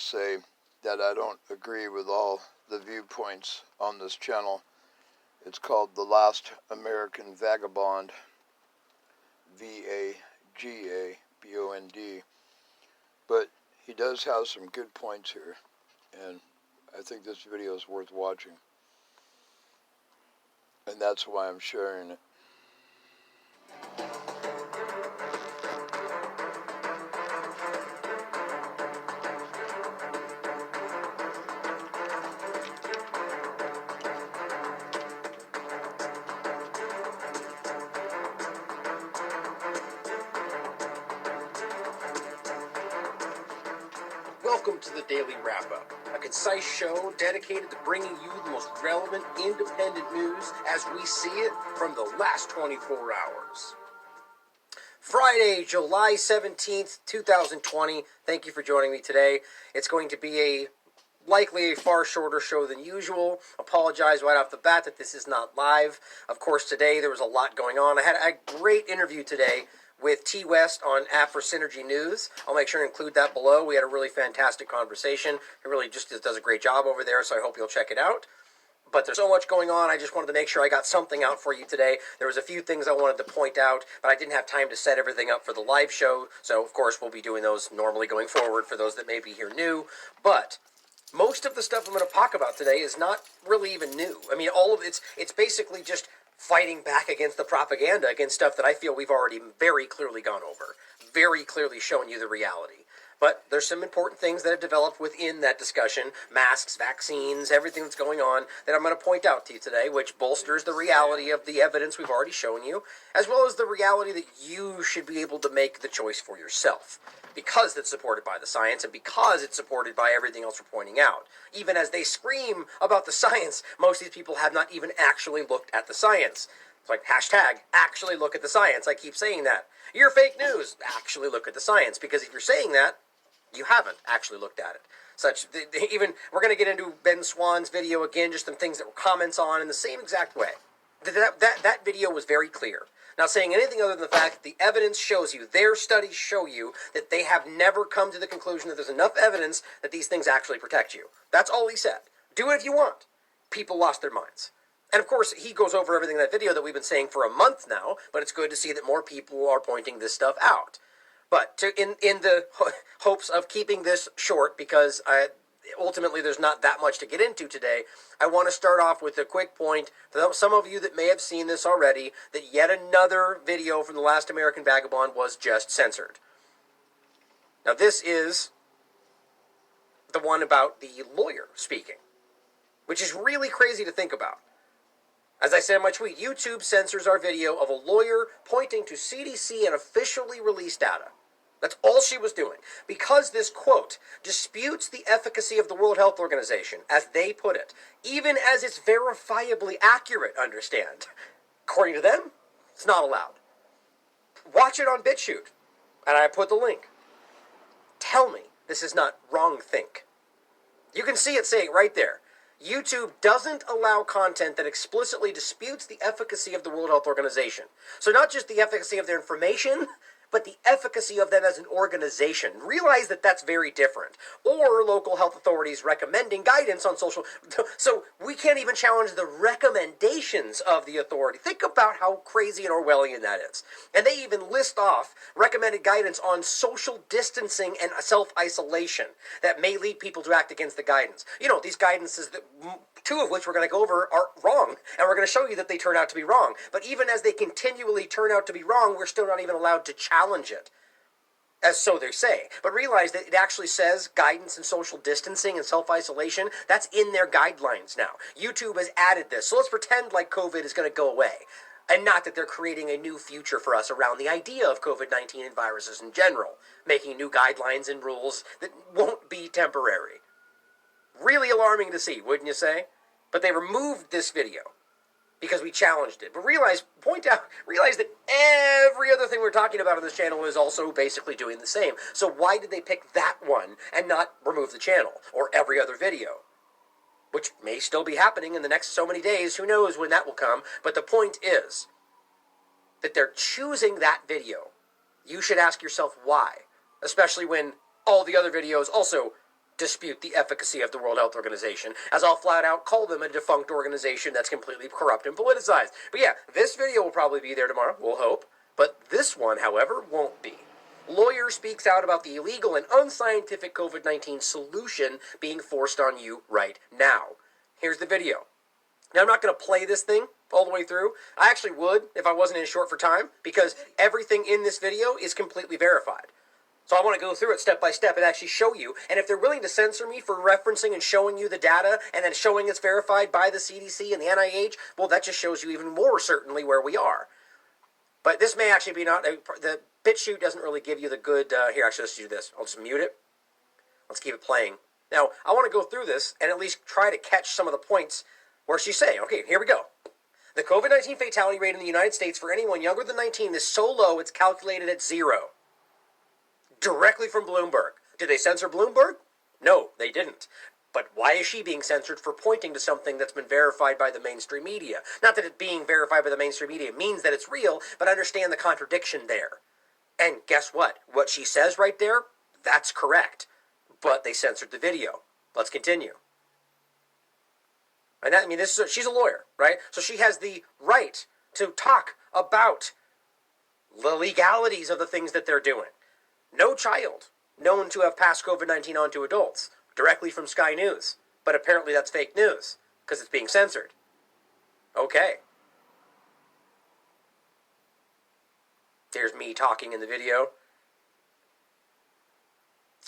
say that I don't agree with all the viewpoints on this channel. It's called The Last American Vagabond, V-A-G-A-B-O-N-D. But he does have some good points here, and I think this video is worth watching. And that's why I'm sharing it. Welcome to the Daily Wrap-Up, a concise show dedicated to bringing you the most relevant, independent news as we see it from the last 24 hours. Friday, July 17th, 2020. Thank you for joining me today. It's going to be likely a far shorter show than usual. Apologize right off the bat that this is not live. Of course, today there was a lot going on. I had a great interview today with T. West on Afro Synergy News. I'll make sure to include that below. We had a really fantastic conversation. He really just does a great job over there, so I hope you'll check it out. But there's so much going on, I just wanted to make sure I got something out for you today. There was a few things I wanted to point out, but I didn't have time to set everything up for the live show, so of course we'll be doing those normally going forward for those that may be here new. But most of the stuff I'm going to talk about today is not really even new. I mean, all of it's basically just fighting back against the propaganda, against stuff that I feel we've already very clearly gone over, very clearly shown you the reality. But there's some important things that have developed within that discussion, masks, vaccines, everything that's going on, that I'm going to point out to you today, which bolsters the reality of the evidence we've already shown you, as well as the reality that you should be able to make the choice for yourself, because it's supported by the science and because it's supported by everything else we're pointing out. Even as they scream about the science, most of these people have not even actually looked at the science. It's like, hashtag, actually look at the science. I keep saying that. You're fake news. Actually look at the science, because if you're saying that, you haven't actually looked at it. Even, we're going to get into Ben Swan's video again, just some things that were comments on in the same exact way. That video was very clear. Not saying anything other than the fact that the evidence shows you, their studies show you, that they have never come to the conclusion that there's enough evidence that these things actually protect you. That's all he said. Do it if you want. People lost their minds. And of course, he goes over everything in that video that we've been saying for a month now, but it's good to see that more people are pointing this stuff out. But in the hopes of keeping this short, because ultimately there's not that much to get into today, I want to start off with a quick point for some of you that may have seen this already, that yet another video from The Last American Vagabond was just censored. Now this is the one about the lawyer speaking, which is really crazy to think about. As I said in my tweet, YouTube censors our video of a lawyer pointing to CDC and officially released data. That's all she was doing. Because this, quote, disputes the efficacy of the World Health Organization, as they put it, even as it's verifiably accurate, understand. According to them, it's not allowed. Watch it on BitChute, and I put the link. Tell me this is not wrong think. You can see it saying right there. YouTube doesn't allow content that explicitly disputes the efficacy of the World Health Organization. So not just the efficacy of their information, but the efficacy of them as an organization. Realize that that's very different. Or local health authorities recommending guidance on social... So we can't even challenge the recommendations of the authority. Think about how crazy and Orwellian that is. And they even list off recommended guidance on social distancing and self-isolation that may lead people to act against the guidance. You know, these guidances, that, two of which we're going to go over, are wrong. And we're going to show you that they turn out to be wrong. But even as they continually turn out to be wrong, we're still not even allowed to challenge it, as so they say. But realize that it actually says guidance in social distancing and self-isolation. That's in their guidelines now. YouTube has added this. So let's pretend like COVID is going to go away, and not that they're creating a new future for us around the idea of COVID-19 and viruses in general, making new guidelines and rules that won't be temporary. Really alarming to see, wouldn't you say? But they removed this video because we challenged it. But realize that every other thing we're talking about on this channel is also basically doing the same. So why did they pick that one and not remove the channel or every other video? Which may still be happening in the next so many days. Who knows when that will come? But the point is that they're choosing that video. You should ask yourself why. Especially when all the other videos also dispute the efficacy of the World Health Organization, as I'll flat out call them a defunct organization that's completely corrupt and politicized. But yeah, this video will probably be there tomorrow, we'll hope. But this one, however, won't be. Lawyer speaks out about the illegal and unscientific COVID-19 solution being forced on you right now. Here's the video. Now, I'm not going to play this thing all the way through. I actually would if I wasn't in short for time, because everything in this video is completely verified. So I want to go through it step by step and actually show you. And if they're willing to censor me for referencing and showing you the data and then showing it's verified by the CDC and the NIH, well, that just shows you even more certainly where we are. But this may actually be not, the BitChute doesn't really give you the good, here, actually, let's do this. I'll just mute it. Let's keep it playing. Now, I want to go through this and at least try to catch some of the points where she's saying, okay, here we go. The COVID-19 fatality rate in the United States for anyone younger than 19 is so low it's calculated at 0. Directly from Bloomberg. Did they censor Bloomberg? No, they didn't. But why is she being censored for pointing to something that's been verified by the mainstream media? Not that it being verified by the mainstream media means that it's real, but understand the contradiction there. And guess what? What she says right there, that's correct. But they censored the video. Let's continue. And that, I mean, she's a lawyer, right? So she has the right to talk about the legalities of the things that they're doing. No child known to have passed COVID-19 on to adults, directly from Sky News. But apparently that's fake news, because it's being censored. Okay. There's me talking in the video.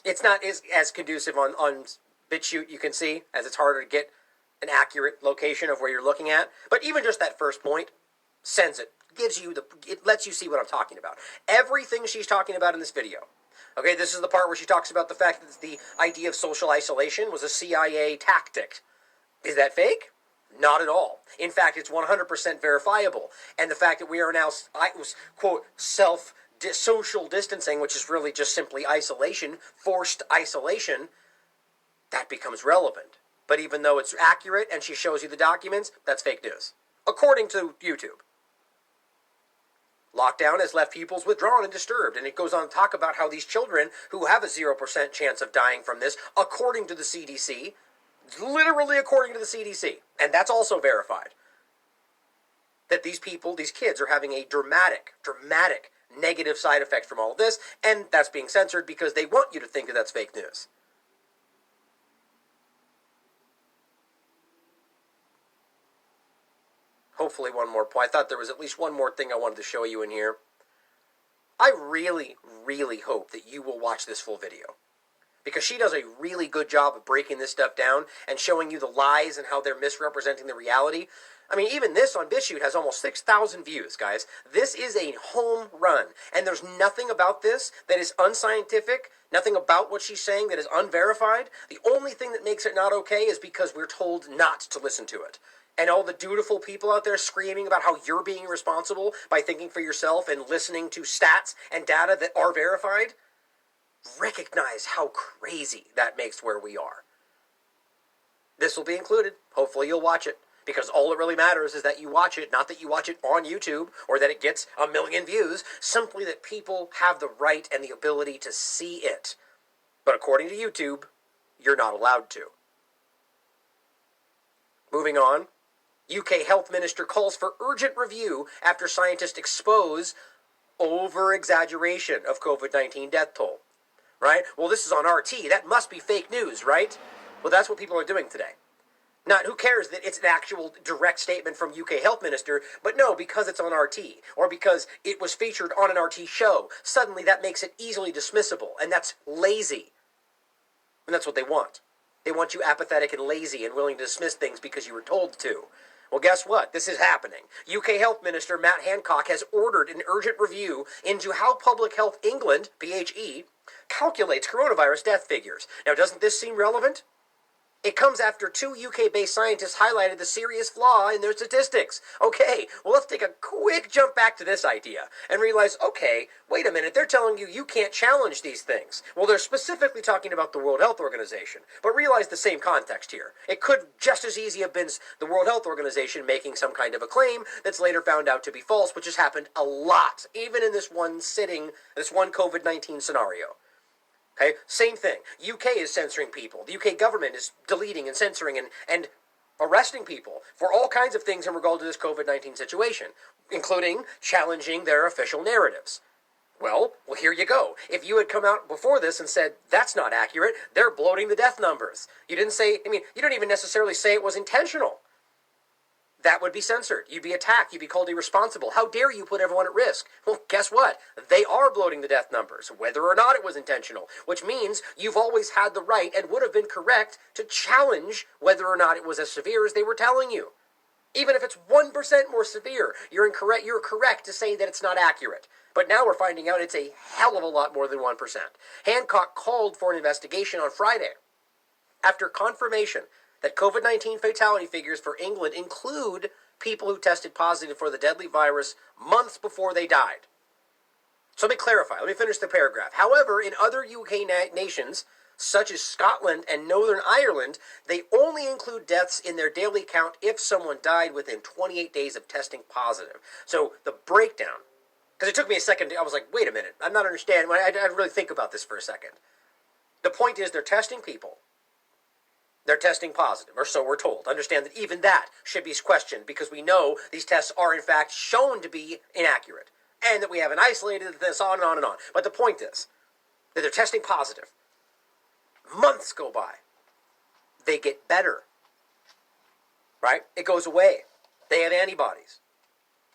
It's not as conducive on BitChute, you can see, as it's harder to get an accurate location of where you're looking at. But even just that first point sends it. It lets you see what I'm talking about. Everything she's talking about in this video. Okay, this is the part where she talks about the fact that the idea of social isolation was a CIA tactic. Is that fake? Not at all. In fact, it's 100% verifiable. And the fact that we are now, quote, social distancing, which is really just simply isolation, forced isolation, that becomes relevant. But even though it's accurate and she shows you the documents, that's fake news. According to YouTube. Lockdown has left pupils withdrawn and disturbed. And it goes on to talk about how these children who have a 0% chance of dying from this, according to the CDC, literally according to the CDC, and that's also verified, that these kids are having a dramatic negative side effect from all of this, and that's being censored because they want you to think that that's fake news. Hopefully one more point. I thought there was at least one more thing I wanted to show you in here. I really, really hope that you will watch this full video, because she does a really good job of breaking this stuff down and showing you the lies and how they're misrepresenting the reality. I mean, even this on BitChute has almost 6,000 views, guys. This is a home run, and there's nothing about this that is unscientific, nothing about what she's saying that is unverified. The only thing that makes it not okay is because we're told not to listen to it. And all the dutiful people out there screaming about how you're being responsible by thinking for yourself and listening to stats and data that are verified, recognize how crazy that makes where we are. This will be included. Hopefully you'll watch it, because all it really matters is that you watch it, not that you watch it on YouTube or that it gets 1 million views, simply that people have the right and the ability to see it. But according to YouTube, you're not allowed to. Moving on, UK Health Minister calls for urgent review after scientists expose over-exaggeration of COVID-19 death toll. Right? Well, this is on RT. That must be fake news, right? Well, that's what people are doing today. Not, who cares that it's an actual direct statement from UK Health Minister, but no, because it's on RT, or because it was featured on an RT show, suddenly that makes it easily dismissible, and that's lazy. And that's what they want. They want you apathetic and lazy and willing to dismiss things because you were told to. Well, guess what? This is happening. UK Health Minister Matt Hancock has ordered an urgent review into how Public Health England, PHE, calculates coronavirus death figures. Now, doesn't this seem relevant? It comes after 2 UK-based scientists highlighted the serious flaw in their statistics. Okay, well, let's take a quick jump back to this idea and realize, okay, wait a minute, they're telling you can't challenge these things. Well, they're specifically talking about the World Health Organization, but realize the same context here. It could just as easy have been the World Health Organization making some kind of a claim that's later found out to be false, which has happened a lot, even in this one COVID-19 scenario. Okay, same thing. UK is censoring people. The UK government is deleting and censoring and arresting people for all kinds of things in regard to this COVID-19 situation, including challenging their official narratives. Well, here you go. If you had come out before this and said, that's not accurate, they're bloating the death numbers. You didn't say, you don't even necessarily say it was intentional. That would be censored. You'd be attacked. You'd be called irresponsible. How dare you put everyone at risk? Well, guess what? They are bloating the death numbers, whether or not it was intentional, which means you've always had the right and would have been correct to challenge whether or not it was as severe as they were telling you. Even if it's 1% more severe, you're correct to say that it's not accurate. But now we're finding out it's a hell of a lot more than 1%. Hancock called for an investigation on Friday after confirmation that COVID-19 fatality figures for England include people who tested positive for the deadly virus months before they died. So let me clarify. Let me finish the paragraph. However, in other UK nations, such as Scotland and Northern Ireland, they only include deaths in their daily count if someone died within 28 days of testing positive. So the breakdown, because it took me a second, I was like, wait a minute, I'm not understanding. I had to really think about this for a second. The point is they're testing people. They're testing positive, or so we're told. Understand that even that should be questioned because we know these tests are in fact shown to be inaccurate and that we haven't isolated this on and on and on. But the point is that they're testing positive. Months go by. They get better. Right? It goes away. They have antibodies.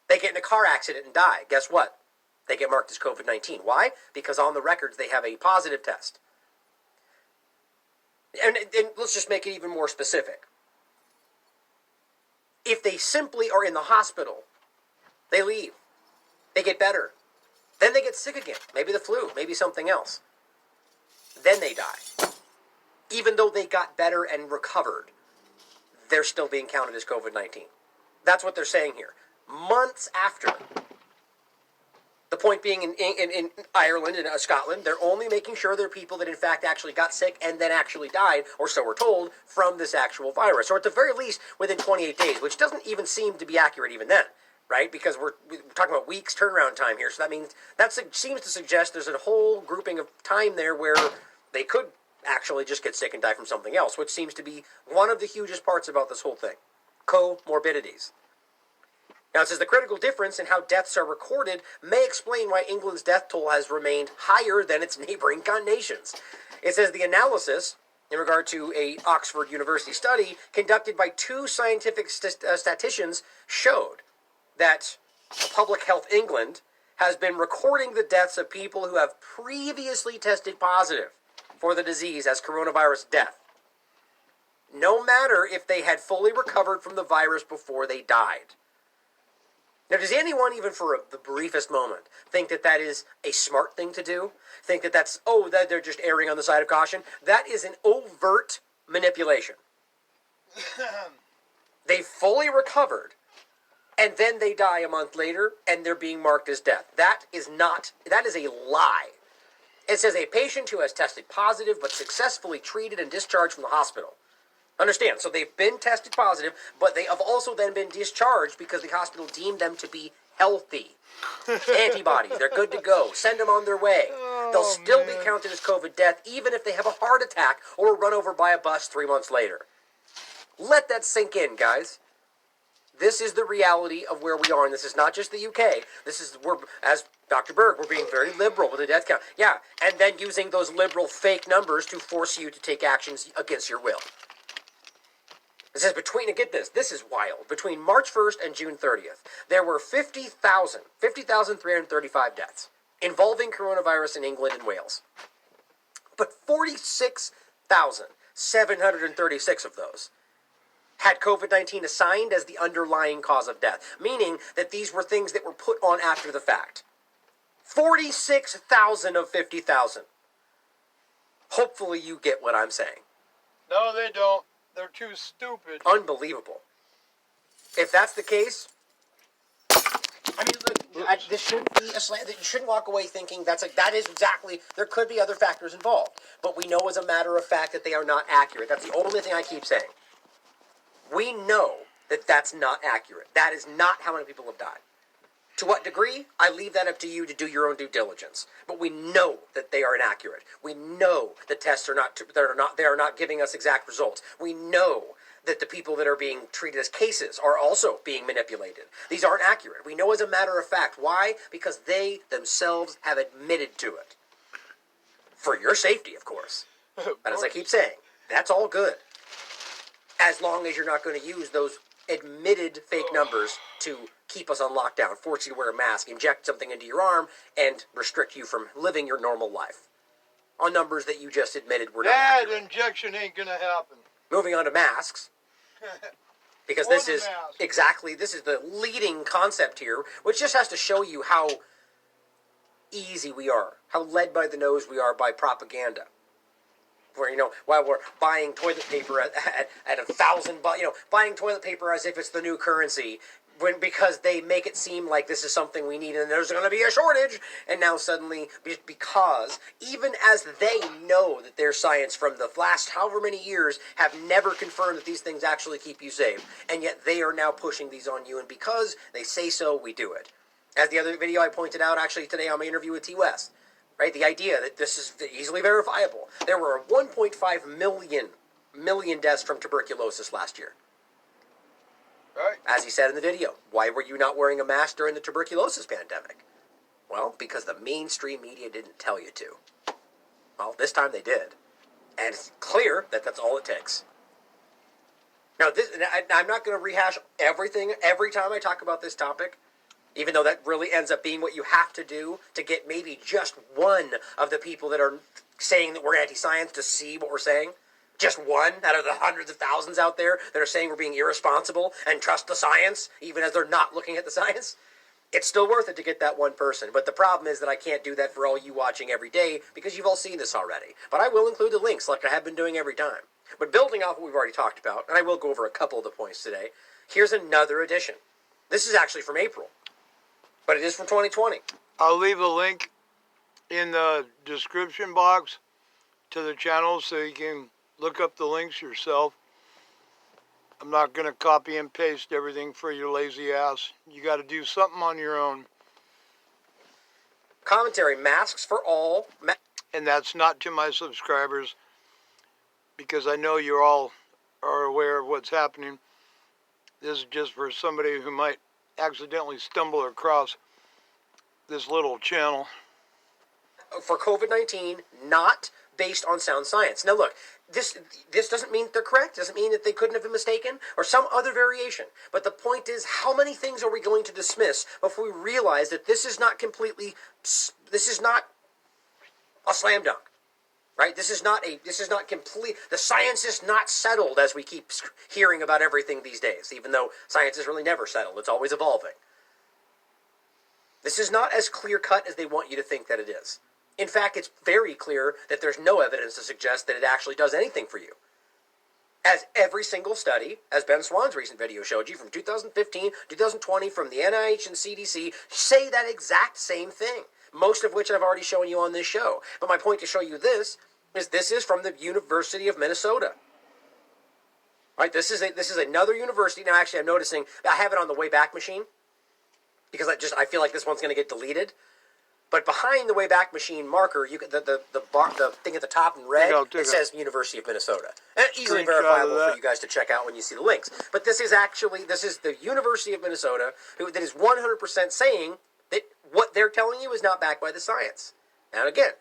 They get in a car accident and die. Guess what? They get marked as COVID-19. Why? Because on the records they have a positive test. And let's just make it even more specific. If they simply are in the hospital, they leave. They get better. Then they get sick again. Maybe the flu, maybe something else. Then they die. Even though they got better and recovered, they're still being counted as COVID-19. That's what they're saying here. Months after. The point being in Ireland and Scotland, they're only making sure they're people that in fact actually got sick and then actually died, or so we're told, from this actual virus. Or at the very least, within 28 days, which doesn't even seem to be accurate even then, right? Because we're talking about weeks turnaround time here. So that means, seems to suggest there's a whole grouping of time there where they could actually just get sick and die from something else, which seems to be one of the hugest parts about this whole thing. Comorbidities. Now it says the critical difference in how deaths are recorded may explain why England's death toll has remained higher than its neighboring nations. It says the analysis, in regard to a Oxford University study conducted by two scientific statisticians, showed that Public Health England has been recording the deaths of people who have previously tested positive for the disease as coronavirus death, no matter if they had fully recovered from the virus before they died. Now, does anyone, even for the briefest moment, think that that is a smart thing to do? Think that that they're just erring on the side of caution? That is an overt manipulation. They fully recovered, and then they die a month later, and they're being marked as death. That is a lie. It says a patient who has tested positive but successfully treated and discharged from the hospital. Understand, so they've been tested positive, but they have also then been discharged because the hospital deemed them to be healthy. Antibodies, they're good to go. Send them on their way. They'll still be counted as COVID death even if they have a heart attack or are run over by a bus 3 months later. Let that sink in, guys. This is the reality of where we are, and this is not just the UK. As Dr. Berg, we're being very liberal with the death count. Yeah, and then using those liberal fake numbers to force you to take actions against your will. It says get this is wild, between March 1st and June 30th, there were 50,335 deaths involving coronavirus in England and Wales. But 46,736 of those had COVID-19 assigned as the underlying cause of death, meaning that these were things that were put on after the fact. 46,000 of 50,000. Hopefully you get what I'm saying. No, they don't. They're too stupid. Unbelievable. If that's the case, I mean, look, this shouldn't be a slant. You shouldn't walk away thinking that is exactly. There could be other factors involved, but we know as a matter of fact that they are not accurate. That's the only thing I keep saying. We know that that's not accurate. That is not how many people have died. To what degree? I leave that up to you to do your own due diligence. But we know that they are inaccurate. We know the tests are not they are not giving us exact results. We know that the people that are being treated as cases are also being manipulated. These aren't accurate. We know as a matter of fact. Why? Because they themselves have admitted to it. For your safety, of course. But as I keep saying, that's all good. As long as you're not going to use those admitted fake numbers to keep us on lockdown, force you to wear a mask, inject something into your arm, and restrict you from living your normal life. On numbers that you just admitted were not accurate. That injection ain't gonna happen. Moving on to masks. Because this is the leading concept here, which just has to show you how easy we are, how led by the nose we are by propaganda. Where, while we're buying toilet paper at $1,000, buying toilet paper as if it's the new currency, because they make it seem like this is something we need and there's going to be a shortage, and now suddenly, because even as they know that their science from the last however many years have never confirmed that these things actually keep you safe, and yet they are now pushing these on you, and because they say so, we do it. As the other video I pointed out actually today on my interview with T. West, right? The idea that this is easily verifiable. There were 1.5 million deaths from tuberculosis last year. Right. As he said in the video, why were you not wearing a mask during the tuberculosis pandemic? Well, because the mainstream media didn't tell you to. Well, this time they did. And it's clear that that's all it takes. Now, I'm not going to rehash everything every time I talk about this topic, even though that really ends up being what you have to do to get maybe just one of the people that are saying that we're anti-science to see what we're saying. Just one out of the hundreds of thousands out there that are saying we're being irresponsible and trust the science, even as they're not looking at the science. It's still worth it to get that one person. But the problem is that I can't do that for all you watching every day because you've all seen this already. But I will include the links like I have been doing every time. But building off what we've already talked about, and I will go over a couple of the points today, here's another edition. This is actually from April, but it is from 2020. I'll leave a link in the description box to the channel so you can look up the links yourself. I'm not going to copy and paste everything for your lazy ass. You got to do something on your own. Commentary, masks for all. And that's not to my subscribers, because I know you all are aware of what's happening. This is just for somebody who might accidentally stumble across this little channel. For COVID-19, not based on sound science. Now look, this doesn't mean that they're correct, doesn't mean that they couldn't have been mistaken, or some other variation. But the point is, how many things are we going to dismiss before we realize that this is not a slam dunk? Right? This is not complete. The science is not settled, as we keep hearing about everything these days, even though science is really never settled. It's always evolving. This is not as clear-cut as they want you to think that it is. In fact, it's very clear that there's no evidence to suggest that it actually does anything for you. As every single study, as Ben Swan's recent video showed you from 2015, 2020, from the NIH and CDC, say that exact same thing. Most of which I've already shown you on this show. But my point to show you this is from the University of Minnesota. Right? This is another university. Now, actually, I'm noticing I have it on the Wayback Machine because I feel like this one's going to get deleted. But behind the Wayback Machine marker, you the thing at the top in red, it says University of Minnesota. And easily verifiable for you guys to check out when you see the links. But this is the University of Minnesota that is 100% saying that what they're telling you is not backed by the science. Now again,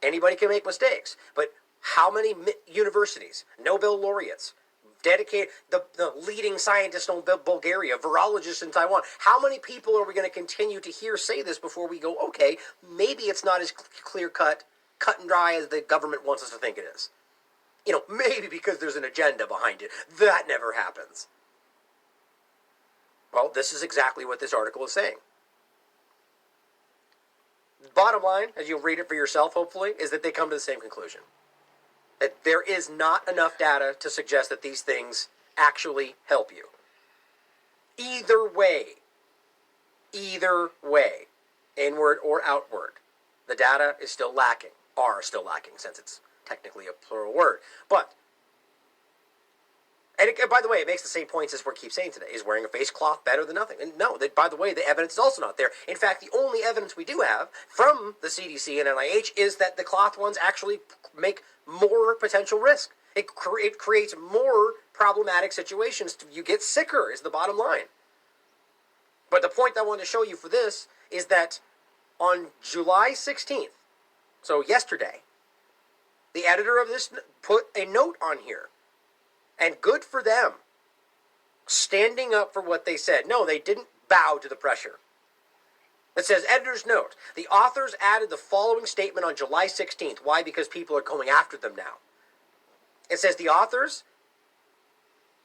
anybody can make mistakes, but how many universities, Nobel laureates, dedicated, the leading scientists in Bulgaria, virologists in Taiwan, how many people are we going to continue to hear say this before we go, okay, maybe it's not as clear-cut, cut and dry as the government wants us to think it is. Maybe because there's an agenda behind it. That never happens. Well, this is exactly what this article is saying. Bottom line, as you'll read it for yourself, hopefully, is that they come to the same conclusion. That there is not enough data to suggest that these things actually help you. Either way, inward or outward, the data is still lacking, are still lacking, since it's technically a plural word. But And by the way, it makes the same points as we keep saying today. Is wearing a face cloth better than nothing? And no, by the way, the evidence is also not there. In fact, the only evidence we do have from the CDC and NIH is that the cloth ones actually make more potential risk. It creates more problematic situations. You get sicker is the bottom line. But the point I wanted to show you for this is that on July 16th, so yesterday, the editor of this put a note on here. And good for them. Standing up for what they said. No, they didn't bow to the pressure. It says, editor's note, the authors added the following statement on July 16th. Why? Because people are going after them now. It says, the authors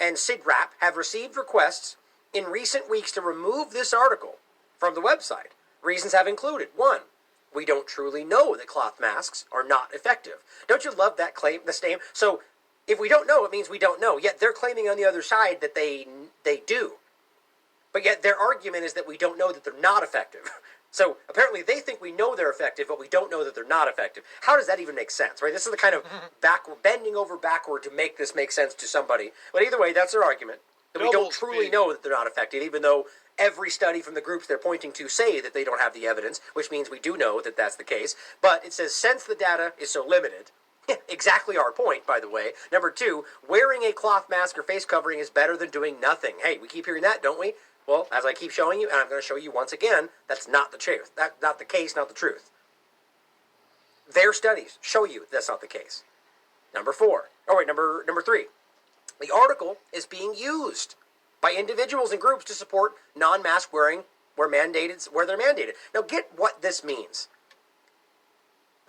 and SIGRAP have received requests in recent weeks to remove this article from the website. Reasons have included, 1, we don't truly know that cloth masks are not effective. Don't you love that claim, the statement? So, if we don't know, it means we don't know. Yet they're claiming on the other side that they do. But yet their argument is that we don't know that they're not effective. So apparently they think we know they're effective, but we don't know that they're not effective. How does that even make sense, right? This is the kind of bending over backward to make this make sense to somebody. But either way, that's their argument. That we don't truly know that they're not effective, even though every study from the groups they're pointing to say that they don't have the evidence, which means we do know that that's the case. But it says, since the data is so limited, exactly our point, by the way. Number 2, wearing a cloth mask or face covering is better than doing nothing. Hey, we keep hearing that, don't we? Well, as I keep showing you, and I'm going to show you once again, that's not the truth. That's not the case, not the truth. Their studies show you that's not the case. Number 3. The article is being used by individuals and groups to support non-mask wearing where they're mandated. Now get what this means.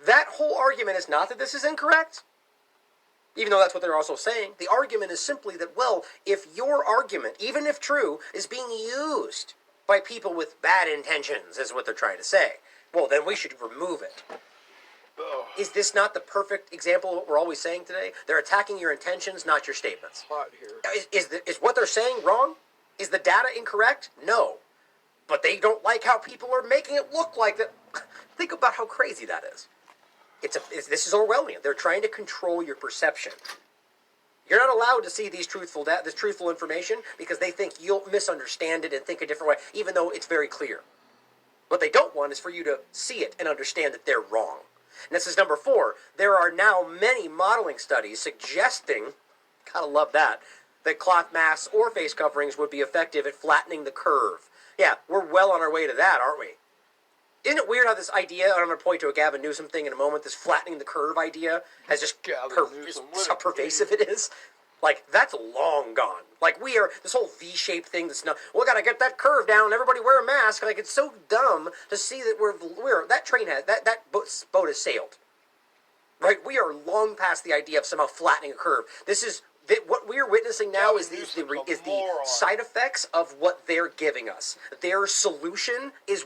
That whole argument is not that this is incorrect, even though that's what they're also saying. The argument is simply that, well, if your argument, even if true, is being used by people with bad intentions, is what they're trying to say, well, then we should remove it. Is this not the perfect example of what we're always saying today? They're attacking your intentions, not your statements. Hot here. Is what they're saying wrong? Is the data incorrect? No. But they don't like how people are making it look like that. Think about how crazy that is. This is Orwellian. They're trying to control your perception. You're not allowed to see this truthful information because they think you'll misunderstand it and think a different way, even though it's very clear. What they don't want is for you to see it and understand that they're wrong. And this is number 4. There are now many modeling studies suggesting, gotta love that cloth masks or face coverings would be effective at flattening the curve. Yeah, we're well on our way to that, aren't we? Isn't it weird how this idea, and I'm going to point to a Gavin Newsom thing in a moment, this flattening the curve idea has just how pervasive it is? Like, that's long gone. Like, this whole V-shaped thing that's not, we got to get that curve down, everybody wear a mask. Like, it's so dumb to see that that train that boat has sailed. Right? We are long past the idea of somehow flattening a curve. What we're witnessing now is the side effects of what they're giving us. Their solution is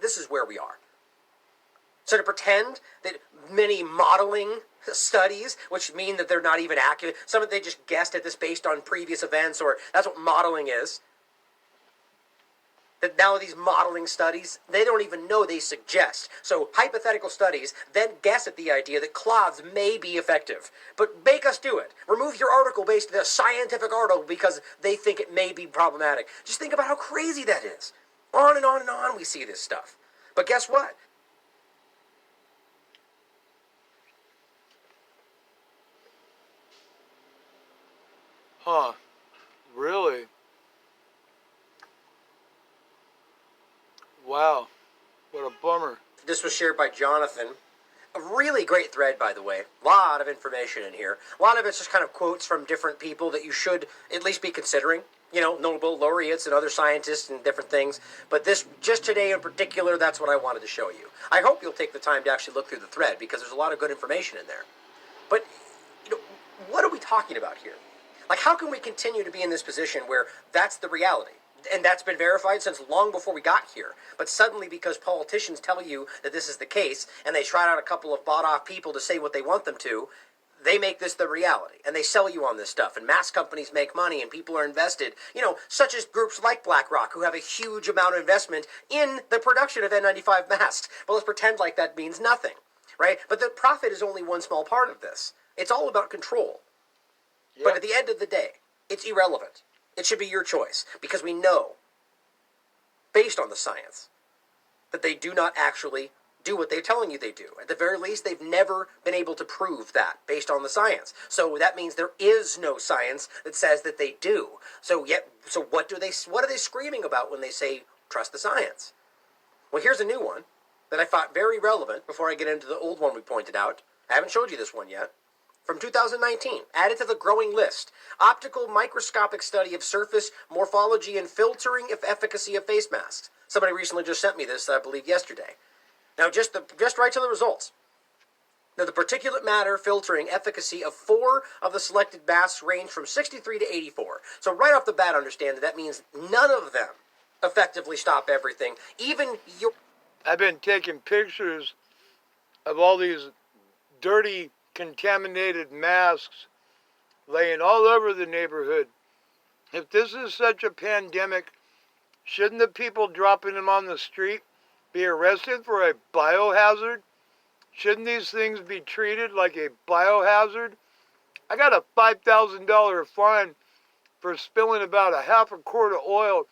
this is where we are. So to pretend that many modeling studies, which mean that they're not even accurate, some of they just guessed at this based on previous events, or that's what modeling is. That now these modeling studies, they don't even know they suggest. So hypothetical studies then guess at the idea that cloths may be effective. But make us do it. Remove your article based on a scientific article because they think it may be problematic. Just think about how crazy that is. On and on and on we see this stuff. But guess what? Huh. Really? Wow. What a bummer. This was shared by Jonathan. A really great thread, by the way. A lot of information in here. A lot of it's just kind of quotes from different people that you should at least be considering. You know, Nobel laureates and other scientists and different things. But this, just today in particular, that's what I wanted to show you. I hope you'll take the time to actually look through the thread because there's a lot of good information in there. But, what are we talking about here? Like, how can we continue to be in this position where that's the reality? And that's been verified since long before we got here. But suddenly, because politicians tell you that this is the case, and they trot out a couple of bought-off people to say what they want them to, they make this the reality. And they sell you on this stuff. And mask companies make money, and people are invested. Such as groups like BlackRock, who have a huge amount of investment in the production of N95 masks. But let's pretend like that means nothing, right? But the profit is only one small part of this. It's all about control. But Yep. at the end of the day, it's irrelevant. It should be your choice because we know, based on the science, that they do not actually do what they're telling you they do. At the very least, they've never been able to prove that based on the science. So that means there is no science that says that they do. So what are they screaming about when they say trust the science? Well, here's a new one that I thought very relevant before I get into the old one we pointed out. I haven't showed you this one yet. From 2019, added to the growing list. Optical microscopic study of surface morphology and filtering of efficacy of face masks. Somebody recently just sent me this, I believe, yesterday. Now, just right to the results. Now, the particulate matter filtering efficacy of 4 of the selected masks range from 63 to 84. So right off the bat, understand that means none of them effectively stop everything. Even your... I've been taking pictures of all these dirty, contaminated masks laying all over the neighborhood. If this is such a pandemic, shouldn't the people dropping them on the street be arrested for a biohazard? Shouldn't these things be treated like a biohazard? I got a $5,000 fine for spilling about a half a quart of oil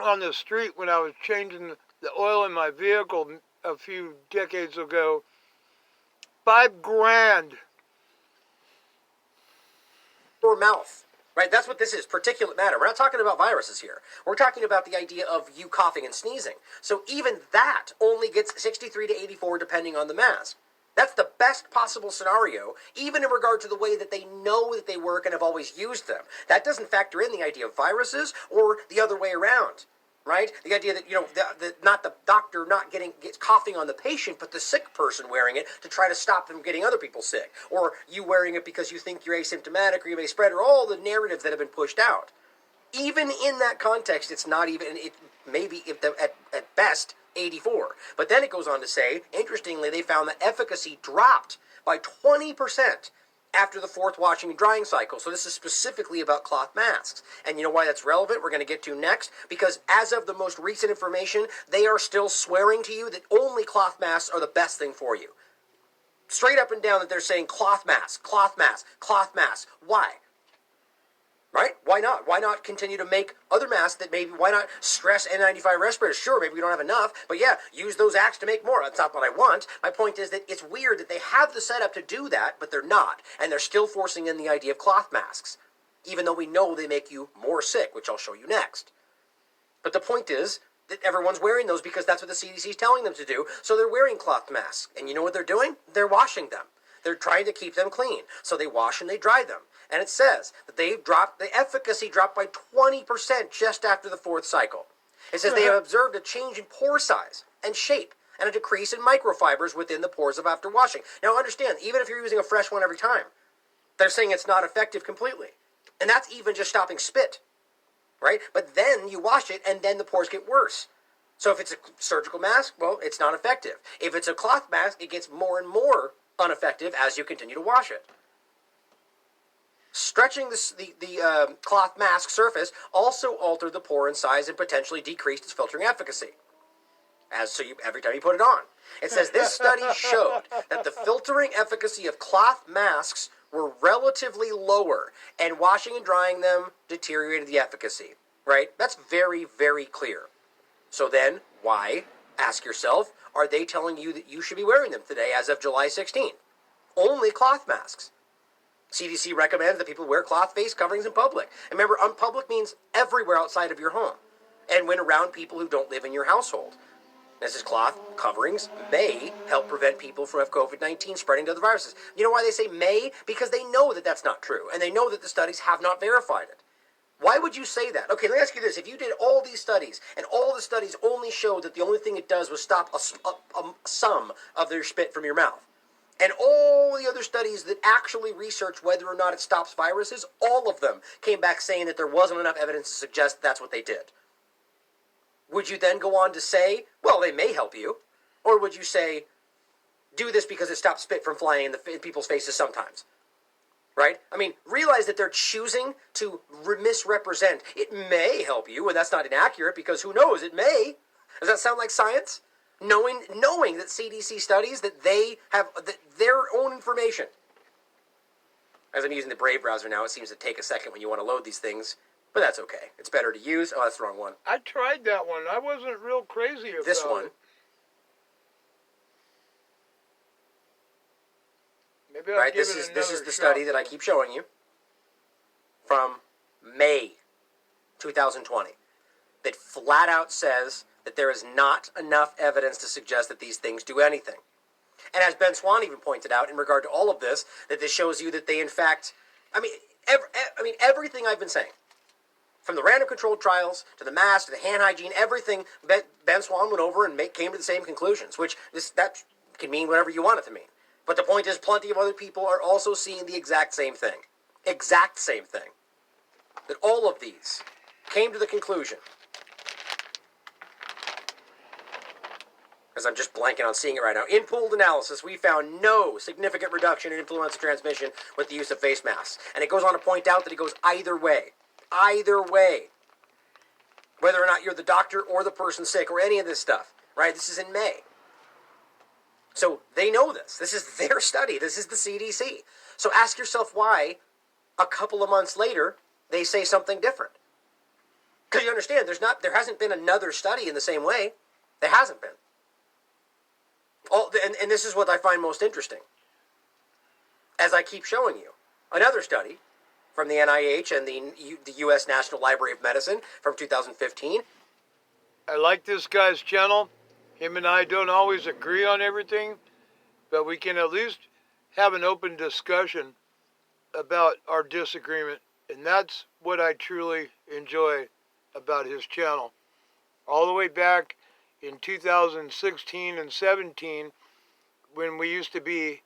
on the street when I was changing the oil in my vehicle a few decades ago. $5,000. your mouth. Right? That's what this is, particulate matter. We're not talking about viruses here. We're talking about the idea of you coughing and sneezing. So even that only gets 63 to 84 depending on the mask. That's the best possible scenario, even in regard to the way that they know that they work and have always used them. That doesn't factor in the idea of viruses or the other way around. Right? The idea that, not the doctor gets coughing on the patient, but the sick person wearing it to try to stop them getting other people sick. Or you wearing it because you think you're asymptomatic or you may spread, or all the narratives that have been pushed out. Even in that context, it's not even, it maybe at best 84. But then it goes on to say, interestingly, they found that efficacy dropped by 20% after the 4th washing and drying cycle. So this is specifically about cloth masks. And you know why that's relevant? We're going to get to next. Because as of the most recent information, they are still swearing to you that only cloth masks are the best thing for you. Straight up and down that they're saying cloth masks, cloth masks, cloth masks. Why? Right? Why not? Why not continue to make other masks that why not stress N95 respirators? Sure, maybe we don't have enough, but yeah, use those acts to make more. That's not what I want. My point is that it's weird that they have the setup to do that, but they're not. And they're still forcing in the idea of cloth masks, even though we know they make you more sick, which I'll show you next. But the point is that everyone's wearing those because that's what the CDC is telling them to do, so they're wearing cloth masks. And you know what they're doing? They're washing them. They're trying to keep them clean. So they wash and they dry them. And it says that the efficacy dropped by 20% just after the 4th cycle. It says they have observed a change in pore size and shape and a decrease in microfibers within the pores of after washing. Now understand, even if you're using a fresh one every time, they're saying it's not effective completely. And that's even just stopping spit, right? But then you wash it and then the pores get worse. So if it's a surgical mask, well, it's not effective. If it's a cloth mask, it gets more and more ineffective as you continue to wash it. Stretching the cloth mask surface also altered the pore in size and potentially decreased its filtering efficacy. Every time you put it on. It says this study showed that the filtering efficacy of cloth masks were relatively lower, and washing and drying them deteriorated the efficacy. Right? That's very, very clear. So then, why, ask yourself, are they telling you that you should be wearing them today as of July 16th? Only cloth masks. CDC recommends that people wear cloth face coverings in public. And remember, public means everywhere outside of your home, and when around people who don't live in your household. This is cloth coverings may help prevent people from COVID-19 spreading to other viruses. You know why they say may? Because they know that that's not true, and they know that the studies have not verified it. Why would you say that? Okay, let me ask you this. If you did all these studies, and all the studies only showed that the only thing it does was stop some of their spit from your mouth, and all the other studies that actually research whether or not it stops viruses, all of them came back saying that there wasn't enough evidence to suggest that's what they did. Would you then go on to say, well, they may help you? Or would you say, do this because it stops spit from flying in people's faces sometimes? Right? I mean, realize that they're choosing to misrepresent. It may help you, and that's not inaccurate because who knows, it may. Does that sound like science? Knowing that CDC studies, that they have their own information. As I'm using the Brave browser now, it seems to take a second when you want to load these things, but that's okay. It's better to use. Oh, that's the wrong one. I tried that one. I wasn't real crazy about This one. it. Maybe I'll Right, give this it is another the shot. study that I keep showing you from May 2020 that flat out says that there is not enough evidence to suggest that these things do anything. And as Ben Swan even pointed out in regard to all of this, that this shows you that they in fact, everything I've been saying, from the random controlled trials to the mask to the hand hygiene, everything Ben Swan went over and came to the same conclusions, which that can mean whatever you want it to mean. But the point is, plenty of other people are also seeing the exact same thing. Exact same thing. That all of these came to the conclusion, as I'm just blanking on seeing it right now. In pooled analysis, we found no significant reduction in influenza transmission with the use of face masks. And it goes on to point out that it goes either way. Either way. Whether or not you're the doctor or the person sick or any of this stuff. Right? This is in May. So they know this. This is their study. This is the CDC. So ask yourself why a couple of months later they say something different. Because you understand, there hasn't been another study in the same way. There hasn't been. And this is what I find most interesting. As I keep showing you, another study from the NIH and the U.S. National Library of Medicine from 2015. I like this guy's channel. Him and I don't always agree on everything, but we can at least have an open discussion about our disagreement. And that's what I truly enjoy about his channel. All the way back in 2016 and 17, when we used to be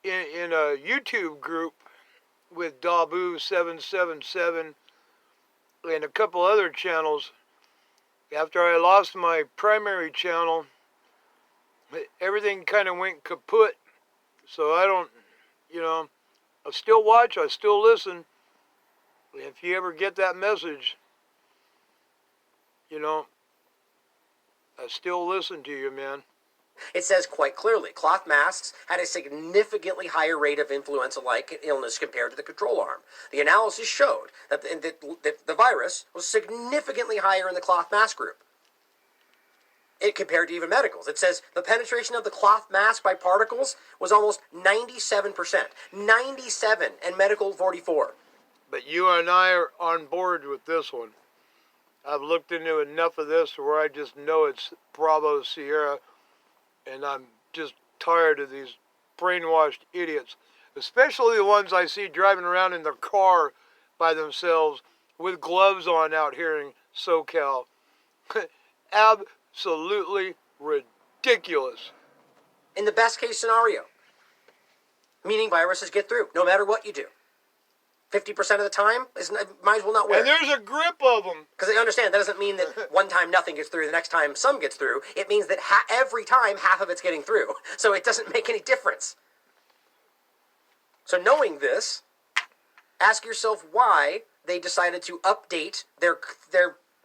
in a YouTube group with Dabu777 and a couple other channels. After I lost my primary channel, everything kind of went kaput. So I don't, I still watch, I still listen. If you ever get that message, I still listen to you, man. It says quite clearly, cloth masks had a significantly higher rate of influenza-like illness compared to the control arm. The analysis showed that the virus was significantly higher in the cloth mask group. It compared to even medicals. It says the penetration of the cloth mask by particles was almost 97%. 97, and medical 44. But you and I are on board with this one. I've looked into enough of this where I just know it's Bravo Sierra, and I'm just tired of these brainwashed idiots, especially the ones I see driving around in their car by themselves with gloves on out here in SoCal. Absolutely ridiculous. In the best case scenario, meaning viruses get through, no matter what you do. 50% of the time, might as well not wear it. And there's a grip of them. Because they understand that doesn't mean that one time nothing gets through, the next time some gets through. It means that every time half of it's getting through. So it doesn't make any difference. So knowing this, ask yourself why they decided to update their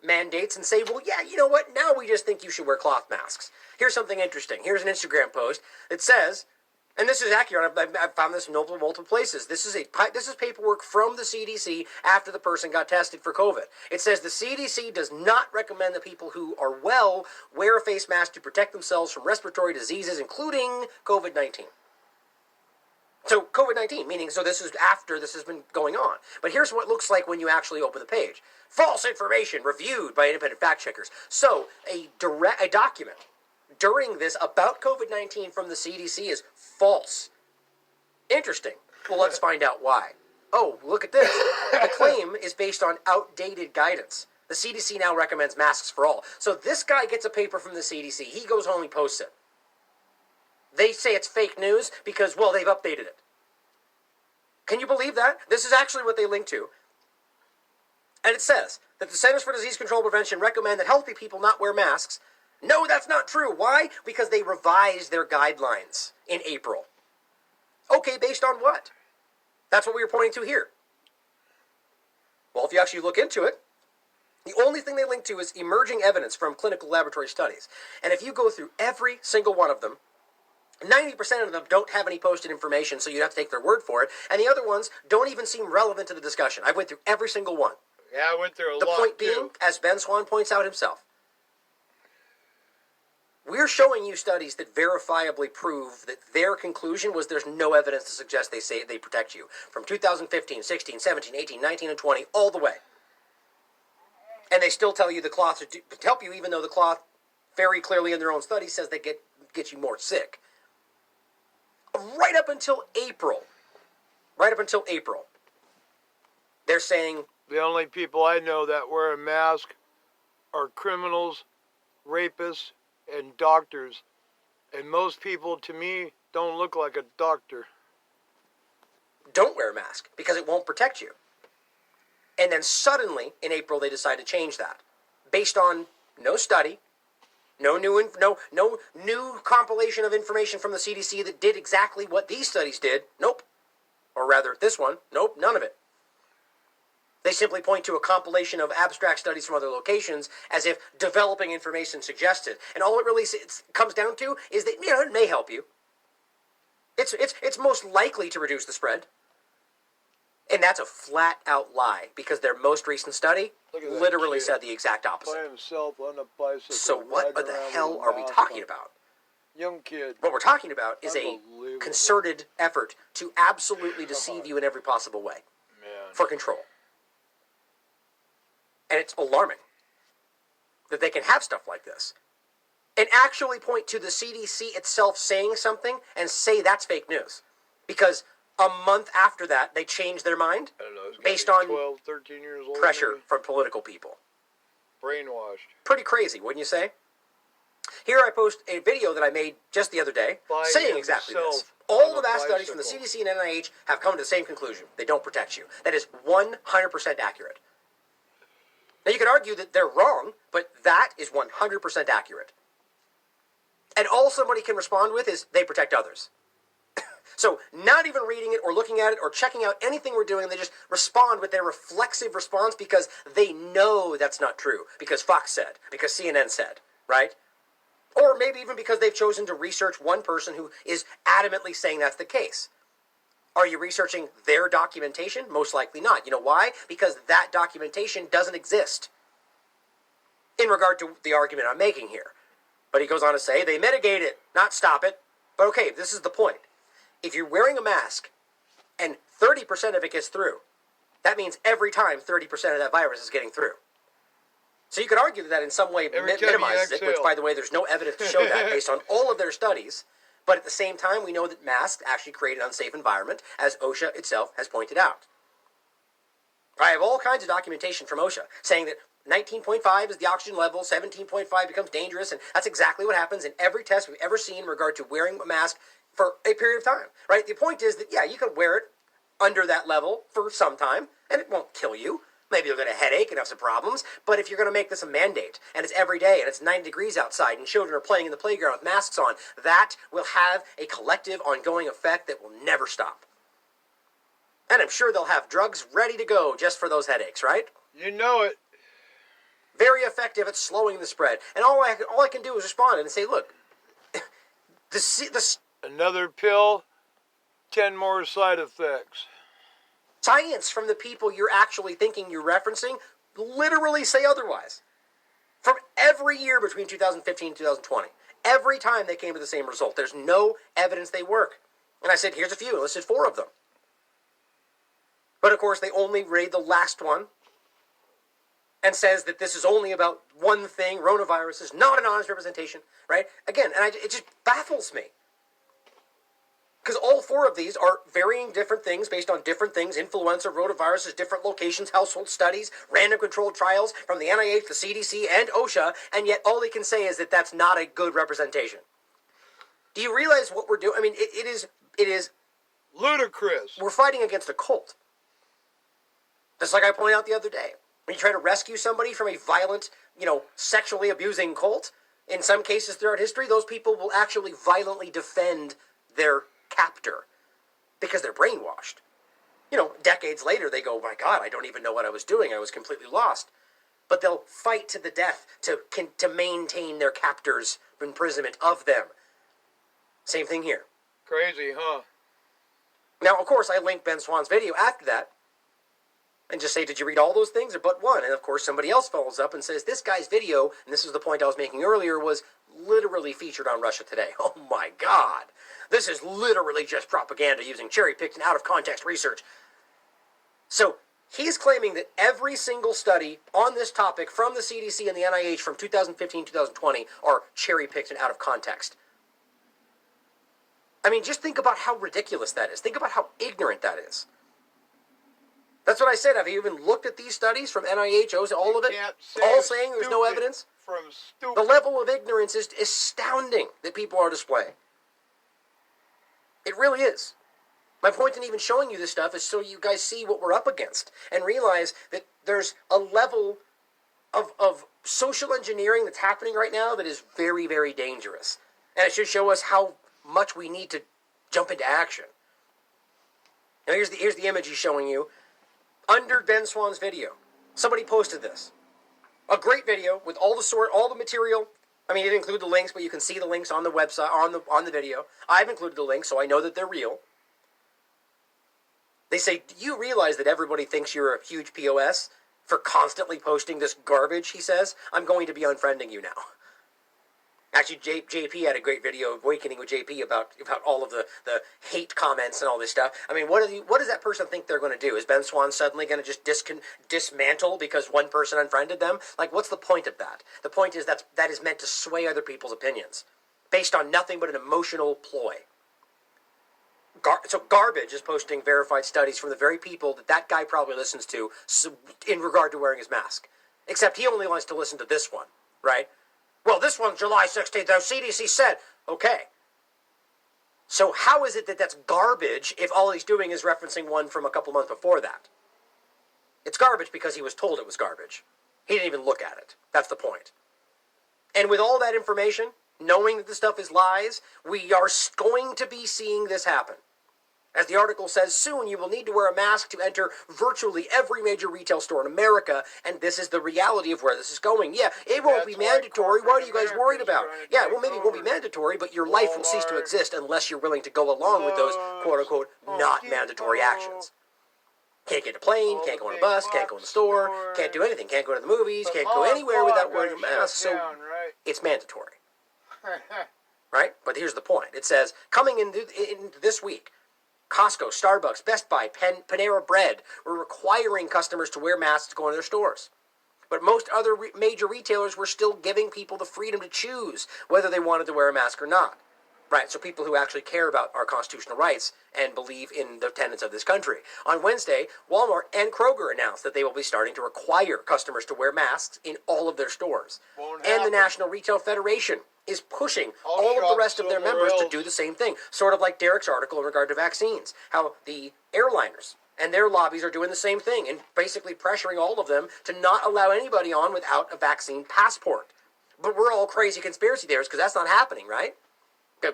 mandates and say, well, yeah, you know what? Now we just think you should wear cloth masks. Here's something interesting. Here's an Instagram post that says, and this is accurate. I've found this in multiple places. This is paperwork from the CDC after the person got tested for COVID. It says the CDC does not recommend that people who are well wear a face mask to protect themselves from respiratory diseases, including COVID-19. So COVID-19, meaning, so this is after this has been going on. But here's what it looks like when you actually open the page. False information reviewed by independent fact checkers. So a document during this about COVID-19 from the CDC is false. Interesting. Well, let's find out why. Oh, look at this. The claim is based on outdated guidance. The CDC now recommends masks for all. So this guy gets a paper from the CDC. He goes home, he posts it. They say it's fake news because, well, they've updated it. Can you believe that? This is actually what they link to. And it says that the Centers for Disease Control and Prevention recommend that healthy people not wear masks. No, that's not true. Why? Because they revised their guidelines in April. Okay, based on what? That's what we were pointing to here. Well, if you actually look into it, the only thing they link to is emerging evidence from clinical laboratory studies. And if you go through every single one of them, 90% of them don't have any posted information, so you have to take their word for it. And the other ones don't even seem relevant to the discussion. I went through every single one. Yeah, I went through a The lot point too. being, as Ben Swan points out himself, we're showing you studies that verifiably prove that their conclusion was there's no evidence to suggest they say they protect you. From 2015, 16, 17, 18, 19, and 20, all the way. And they still tell you the cloth to help you, even though the cloth very clearly in their own study says they get you more sick. Right up until April, they're saying The only people I know that wear a mask are criminals, rapists, and doctors. And most people, to me, don't look like a doctor. don't wear a mask because it won't protect you. And then suddenly, in April, they decide to change that. Based on no study, no new compilation of information from the CDC that did exactly what these studies did. Nope. Or rather, this one. Nope, none of it. They simply point to a compilation of abstract studies from other locations as if developing information suggested. And all it really comes down to is that, it may help you. It's most likely to reduce the spread. And that's a flat-out lie, because their most recent study literally said the exact opposite. By himself on a bicycle. So what the hell are we talking about? Young kid. What we're talking about is a concerted effort to absolutely deceive you in every possible way. Man. For control. And it's alarming that they can have stuff like this and actually point to the CDC itself saying something and say that's fake news. Because a month after that, they changed their mind based on 12, 13 years old, pressure maybe. from political people. Brainwashed. Pretty crazy, wouldn't you say? Here I post a video that I made just the other day saying exactly this. All the vast studies from the CDC and NIH have come to the same conclusion. They don't protect you. That is 100% accurate. Now you could argue that they're wrong, but that is 100% accurate. And all somebody can respond with is they protect others. So not even reading it or looking at it or checking out anything we're doing, they just respond with their reflexive response because they know that's not true. Because Fox said, because CNN said, right? Or maybe even because they've chosen to research one person who is adamantly saying that's the case. Are you researching their documentation? Most likely not. You know why? Because that documentation doesn't exist in regard to the argument I'm making here. But he goes on to say they mitigate it, not stop it. But okay, this is the point. If you're wearing a mask and 30% of it gets through, that means every time 30% of that virus is getting through. So you could argue that in some way minimizes it, which, by the way, there's no evidence to show that based on all of their studies. But at the same time, we know that masks actually create an unsafe environment, as OSHA itself has pointed out. I have all kinds of documentation from OSHA saying that 19.5 is the oxygen level, 17.5 becomes dangerous, and that's exactly what happens in every test we've ever seen in regard to wearing a mask for a period of time, right? The point is that, yeah, you can wear it under that level for some time, and it won't kill you. Maybe you'll get a headache and have some problems, but if you're going to make this a mandate, and it's every day, and it's 90 degrees outside, and children are playing in the playground with masks on, that will have a collective ongoing effect that will never stop. And I'm sure they'll have drugs ready to go just for those headaches, right? You know it. Very effective at slowing the spread. And all I can do is respond and say, look, Another pill, 10 more side effects. Science from the people you're actually thinking you're referencing literally say otherwise. From every year between 2015 and 2020, every time they came to the same result. There's no evidence they work. And I said, here's a few. I listed 4 of them. But of course, they only read the last one and says that this is only about one thing. Coronavirus is not an honest representation, right? Again, and it just baffles me. Because all 4 of these are varying different things based on different things. Influenza, rotaviruses, different locations, household studies, random controlled trials from the NIH, the CDC, and OSHA, and yet all they can say is that that's not a good representation. Do you realize what we're doing? I mean, it is ludicrous. We're fighting against a cult. Just like I pointed out the other day. When you try to rescue somebody from a violent, sexually abusing cult, in some cases throughout history, those people will actually violently defend their captor because they're brainwashed. Decades later they go, my God, I don't even know what I was doing. I was completely lost. But they'll fight to the death to maintain their captor's imprisonment of them. Same thing here. Crazy, huh? Now, of course, I link Ben Swann's video after that and just say, did you read all those things or but one? And of course, somebody else follows up and says, this guy's video, and this is the point I was making earlier, was literally featured on Russia Today. Oh my God. This is literally just propaganda using cherry-picked and out-of-context research. So he's claiming that every single study on this topic from the CDC and the NIH from 2015-2020 are cherry-picked and out of context. I mean, just think about how ridiculous that is. Think about how ignorant that is. That's what I said. Have you even looked at these studies from NIH, all of it? All saying there's no evidence? From stupid. The level of ignorance is astounding that people are displaying. It really is. My point in even showing you this stuff is so you guys see what we're up against and realize that there's a level of social engineering that's happening right now that is very, very dangerous. And it should show us how much we need to jump into action. Now here's the image he's showing you. Under Ben Swann's video, somebody posted this. A great video with all the material. I mean, it didn't include the links, but you can see the links on the website, on the video. I've included the links, so I know that they're real. They say, do you realize that everybody thinks you're a huge POS for constantly posting this garbage, he says? I'm going to be unfriending you now. Actually, JP had a great video, Awakening with JP, about all of the hate comments and all this stuff. I mean, what does that person think they're going to do? Is Ben Swann suddenly going to just dismantle because one person unfriended them? Like, what's the point of that? The point is that is meant to sway other people's opinions based on nothing but an emotional ploy. So Garbage is posting verified studies from the very people that guy probably listens to in regard to wearing his mask. Except he only wants to listen to this one, right? Well, this one's July 16th. The CDC said, okay. So how is it that that's garbage if all he's doing is referencing one from a couple months before that? It's garbage because he was told it was garbage. He didn't even look at it. That's the point. And with all that information, knowing that the stuff is lies, we are going to be seeing this happen. As the article says, soon you will need to wear a mask to enter virtually every major retail store in America, and this is the reality of where this is going. Yeah, it won't be mandatory. What are you guys worried about? Yeah, well, maybe it won't be mandatory, but your life will cease to exist unless you're willing to go along with those quote-unquote not mandatory actions. Can't get a plane, can't go on a bus, can't go in the store, can't do anything, can't go to the movies, can't go anywhere without wearing a mask, so it's mandatory. Right? But here's the point. It says, coming into this week, Costco, Starbucks, Best Buy, Panera Bread were requiring customers to wear masks to go into their stores. But most other major retailers were still giving people the freedom to choose whether they wanted to wear a mask or not. Right, so people who actually care about our constitutional rights and believe in the tenets of this country. On Wednesday, Walmart and Kroger announced that they will be starting to require customers to wear masks in all of their stores. And the National Retail Federation is pushing all of the rest of their members to do the same thing. Sort of like Derek's article in regard to vaccines. How the airliners and their lobbies are doing the same thing and basically pressuring all of them to not allow anybody on without a vaccine passport. But we're all crazy conspiracy theorists because that's not happening, right?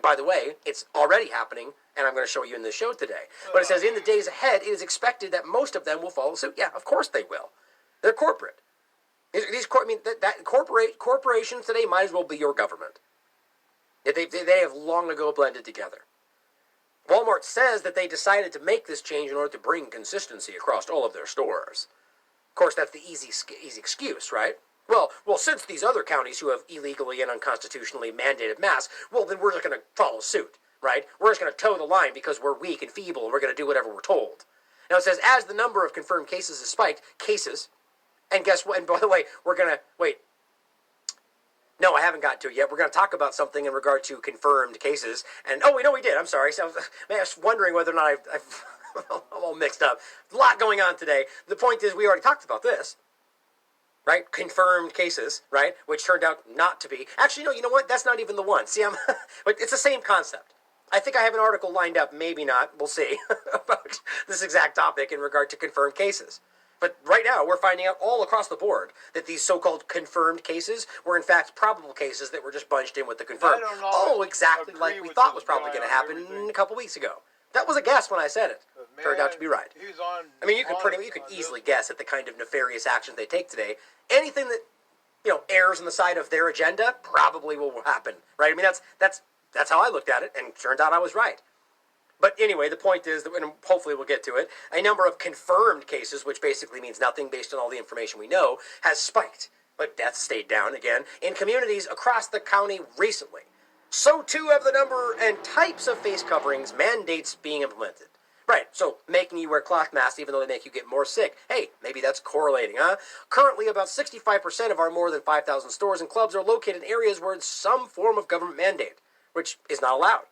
By the way, it's already happening, and I'm going to show you in this show today. But it says, in the days ahead, it is expected that most of them will follow suit. Yeah, of course they will. They're corporate. Corporations today might as well be your government. They have long ago blended together. Walmart says that they decided to make this change in order to bring consistency across all of their stores. Of course, that's the easy excuse, right? Well, since these other counties who have illegally and unconstitutionally mandated masks, well, then we're just going to follow suit, right? We're just going to toe the line because we're weak and feeble and we're going to do whatever we're told. Now it says, as the number of confirmed cases has spiked, and guess what? And by the way, we're going to, wait. No, I haven't got to it yet. We're going to talk about something in regard to confirmed cases. And, oh, we know we did. I'm sorry. So I was wondering whether or not I've I'm all mixed up. A lot going on today. The point is, we already talked about this. Right? Confirmed cases, right? Which turned out not to be. Actually, no, you know what? That's not even the one. See, but it's the same concept. I think I have an article lined up, maybe not, we'll see, about this exact topic in regard to confirmed cases. But right now, we're finding out all across the board that these so-called confirmed cases were in fact probable cases that were just bunched in with the confirmed. Oh, exactly like we thought was probably going to happen a couple weeks ago. That was a guess when I said it. Man, turned out to be right. I mean, you could easily guess at the kind of nefarious actions they take today. Anything that errs on the side of their agenda probably will happen, right? I mean, that's That's how I looked at it, and it turned out I was right. But anyway, the point is that, and hopefully we'll get to it, a number of confirmed cases, which basically means nothing based on all the information we know, has spiked. But deaths stayed down again in communities across the county recently. So too have the number and types of face coverings mandates being implemented. Right, so making you wear cloth masks even though they make you get more sick. Hey, maybe that's correlating, huh? Currently, about 65% of our more than 5,000 stores and clubs are located in areas where it's some form of government mandate, which is not allowed.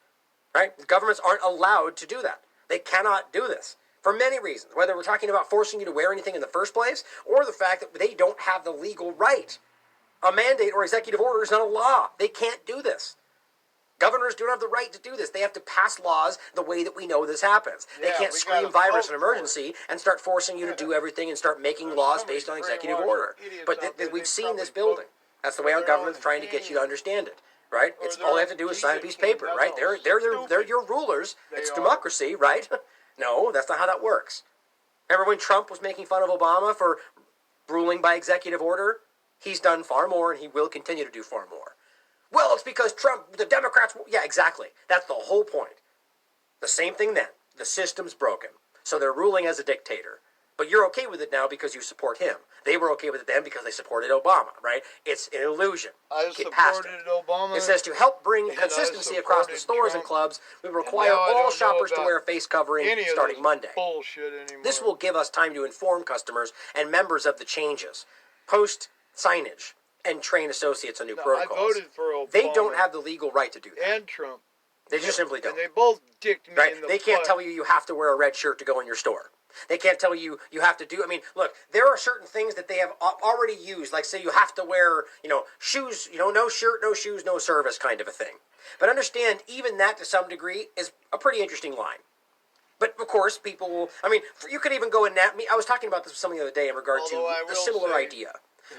Right? Governments aren't allowed to do that. They cannot do this for many reasons, whether we're talking about forcing you to wear anything in the first place or the fact that they don't have the legal right. A mandate or executive order is not a law. They can't do this. Governors don't have the right to do this. They have to pass laws the way that we know this happens. They can't scream virus and emergency and start forcing you to do everything and start making laws based on executive order. But we've seen this building. That's the way our government's trying to get you to understand it. Right? It's all they have to do is sign a piece of paper, right? They're your rulers. It's democracy, right? No, that's not how that works. Remember when Trump was making fun of Obama for ruling by executive order? He's done far more, and he will continue to do far more. Well, it's because Trump, the Democrats, yeah, exactly. That's the whole point. The same thing then. The system's broken. So they're ruling as a dictator. But you're okay with it now because you support him. They were okay with it then because they supported Obama, right? It's an illusion. I Get past supported it. Obama. It says to help bring consistency across the stores and clubs, we require all shoppers to wear a face covering starting Monday. Bullshit anymore. This will give us time to inform customers and members of the changes, post signage, and train associates on new protocols. I voted for Obama. They don't have the legal right to do that. And Trump. They just simply don't. And they both dicked me in the They can't tell you have to wear a red shirt to go in your store. They can't tell you have to do. I mean, look, there are certain things that they have already used, like say you have to wear, shoes, no shirt, no shoes, no service kind of a thing. But understand, even that to some degree is a pretty interesting line. But of course, people will. I mean, you could even go in that. I was talking about this with somebody the other day in regard to a similar idea,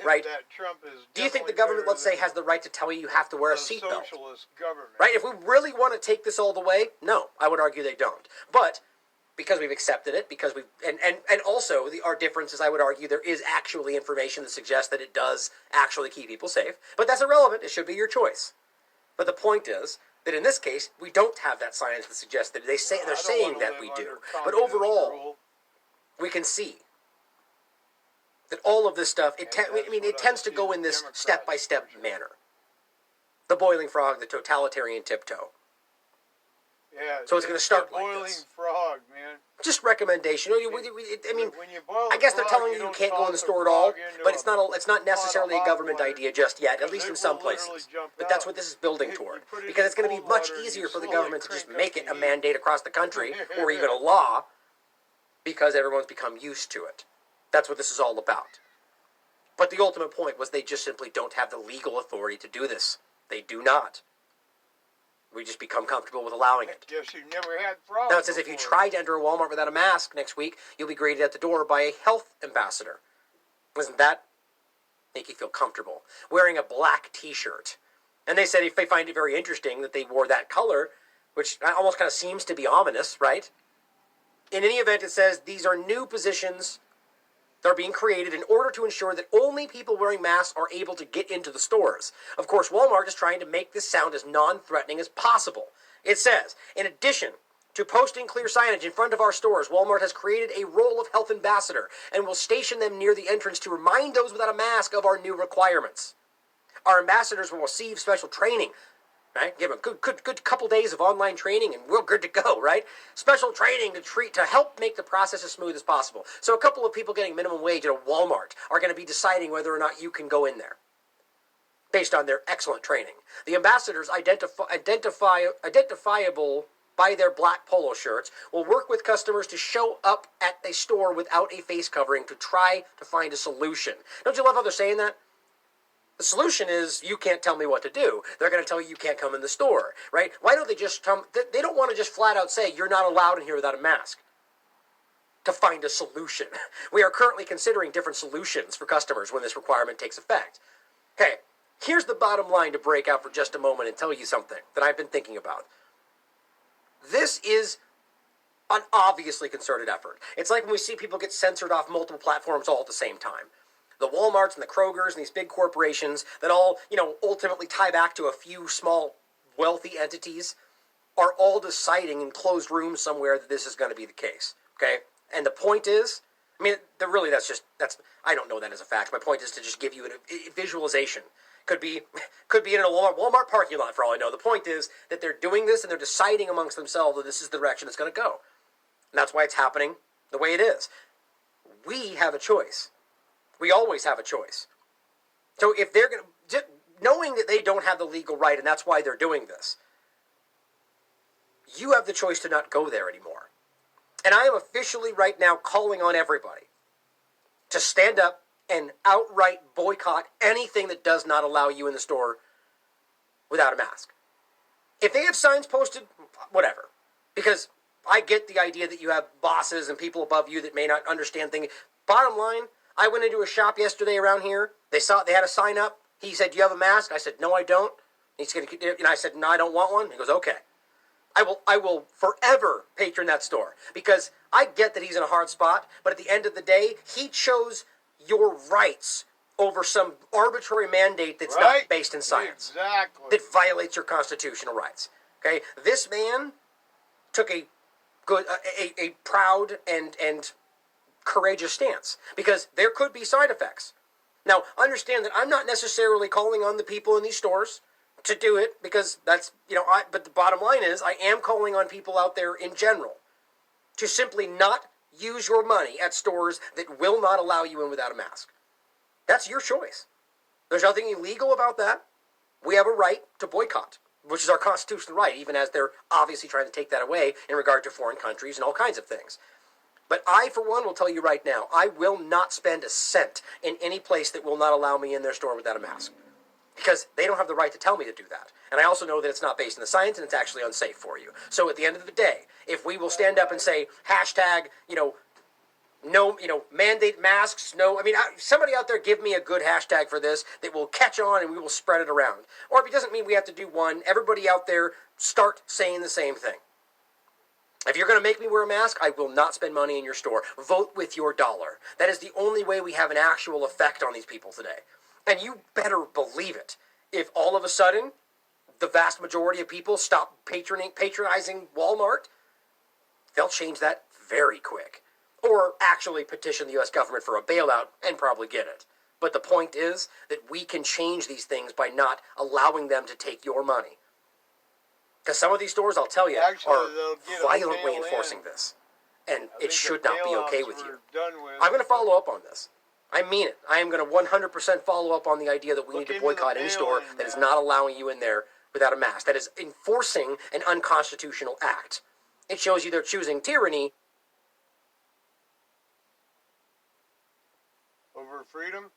right? That Trump is. Do you think the government, let's say, has the right to tell you have to wear a seatbelt? Socialist government, right? If we really want to take this all the way, no, I would argue they don't. But because we've accepted it, because we've and also our difference is, I would argue, there is actually information that suggests that it does actually keep people safe. But that's irrelevant. It should be your choice. But the point is that in this case, we don't have that science that suggests that they're saying that we do. But overall, we can see that all of this stuff, it tends to go in this step-by-step manner. The boiling frog, the totalitarian tiptoe. Yeah, so it's going to start like boiling this. Frog, man. Just recommendation. I mean, I guess they're telling you can't go in the store at all, but it's not necessarily a government idea just yet, at least in some places. But that's what this is building toward, because it's going to be much easier for the government to just make it a mandate across the country, or even a law, because everyone's become used to it. That's what this is all about. But the ultimate point was they just simply don't have the legal authority to do this. They do not. We just become comfortable with allowing it. Guess you never had problems. Now it says if you try to enter a Walmart without a mask next week, you'll be greeted at the door by a health ambassador. Doesn't that make you feel comfortable? Wearing a black t-shirt. And they said if they find it very interesting that they wore that color, which almost kind of seems to be ominous, right? In any event, it says these are new positions that are being created in order to ensure that only people wearing masks are able to get into the stores. Of course, Walmart is trying to make this sound as non-threatening as possible. It says, in addition to posting clear signage in front of our stores, Walmart has created a role of health ambassador and will station them near the entrance to remind those without a mask of our new requirements. Our ambassadors will receive special training. Right? Give them a good couple days of online training and we're good to go, right? Special training to help make the process as smooth as possible. So a couple of people getting minimum wage at a Walmart are going to be deciding whether or not you can go in there based on their excellent training. The ambassadors, identifiable by their black polo shirts, will work with customers to show up at a store without a face covering to try to find a solution. Don't you love how they're saying that? The solution is, you can't tell me what to do. They're going to tell you can't come in the store, right? Why don't they just come? They don't want to just flat out say, you're not allowed in here without a mask. To find a solution. We are currently considering different solutions for customers when this requirement takes effect. Okay, here's the bottom line to break out for just a moment and tell you something that I've been thinking about. This is an obviously concerted effort. It's like when we see people get censored off multiple platforms all at the same time. The Walmarts and the Krogers and these big corporations that all, ultimately tie back to a few small wealthy entities are all deciding in closed rooms somewhere that this is going to be the case. Okay? And the point is, I mean, I don't know that as a fact. My point is to just give you a visualization. Could be in a Walmart parking lot for all I know. The point is that they're doing this and they're deciding amongst themselves that this is the direction it's going to go. And that's why it's happening the way it is. We have a choice. We always have a choice. So if they're going to, knowing that they don't have the legal right and that's why they're doing this, you have the choice to not go there anymore. And I am officially right now calling on everybody to stand up and outright boycott anything that does not allow you in the store without a mask. If they have signs posted, whatever. Because I get the idea that you have bosses and people above you that may not understand things. Bottom line, I went into a shop yesterday around here. They had a sign up. He said, "Do you have a mask?" I said, "No, I don't." And I said, "No, I don't want one." He goes, "Okay." I will forever patron that store because I get that he's in a hard spot, but at the end of the day, he chose your rights over some arbitrary mandate that's not based in science. Exactly. That violates your constitutional rights. Okay? This man took a proud and courageous stance because there could be side effects. Now, understand that I'm not necessarily calling on the people in these stores to do it because that's, but the bottom line is I am calling on people out there in general to simply not use your money at stores that will not allow you in without a mask. That's your choice. There's nothing illegal about that. We have a right to boycott, which is our constitutional right, even as they're obviously trying to take that away in regard to foreign countries and all kinds of things. But I, for one, will tell you right now, I will not spend a cent in any place that will not allow me in their store without a mask. Because they don't have the right to tell me to do that. And I also know that it's not based in the science and it's actually unsafe for you. So at the end of the day, if we will stand up and say, hashtag, no, mandate masks, no, somebody out there give me a good hashtag for this that will catch on and we will spread it around. Or if it doesn't mean we have to do one, everybody out there start saying the same thing. If you're going to make me wear a mask, I will not spend money in your store. Vote with your dollar. That is the only way we have an actual effect on these people today. And you better believe it. If all of a sudden, the vast majority of people stop patronizing Walmart, they'll change that very quick. Or actually petition the U.S. government for a bailout and probably get it. But the point is that we can change these things by not allowing them to take your money. Because some of these stores, I'll tell you, are violently enforcing this. And it should not be okay with you. I'm going to follow up on this. I mean it. I am going to 100% follow up on the idea that we need to boycott any store that is not allowing you in there without a mask. That is enforcing an unconstitutional act. It shows you they're choosing tyranny over freedom.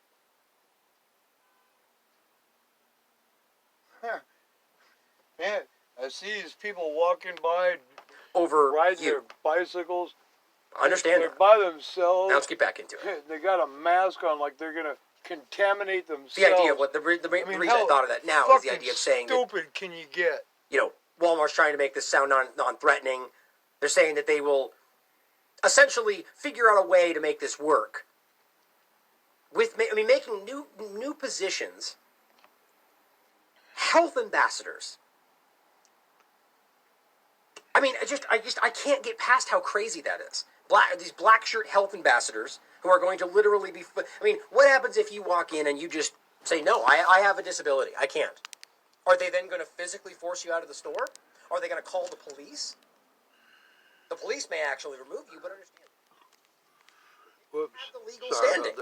Man, I see these people walking by, riding their bicycles. Understand they're by themselves. Now let's get back into it. They got a mask on like they're going to contaminate themselves. The idea of what the reason I thought of that now is the idea of saying stupid can you get? Walmart's trying to make this sound non-threatening. They're saying that they will essentially figure out a way to make this work. Making new positions. Health ambassadors. I can't get past how crazy that is. These black shirt health ambassadors who are going to literally be... what happens if you walk in and you just say, no, I have a disability, I can't? Are they then going to physically force you out of the store? Are they going to call the police? The police may actually remove you, but understand. Whoops. Have the legal standing.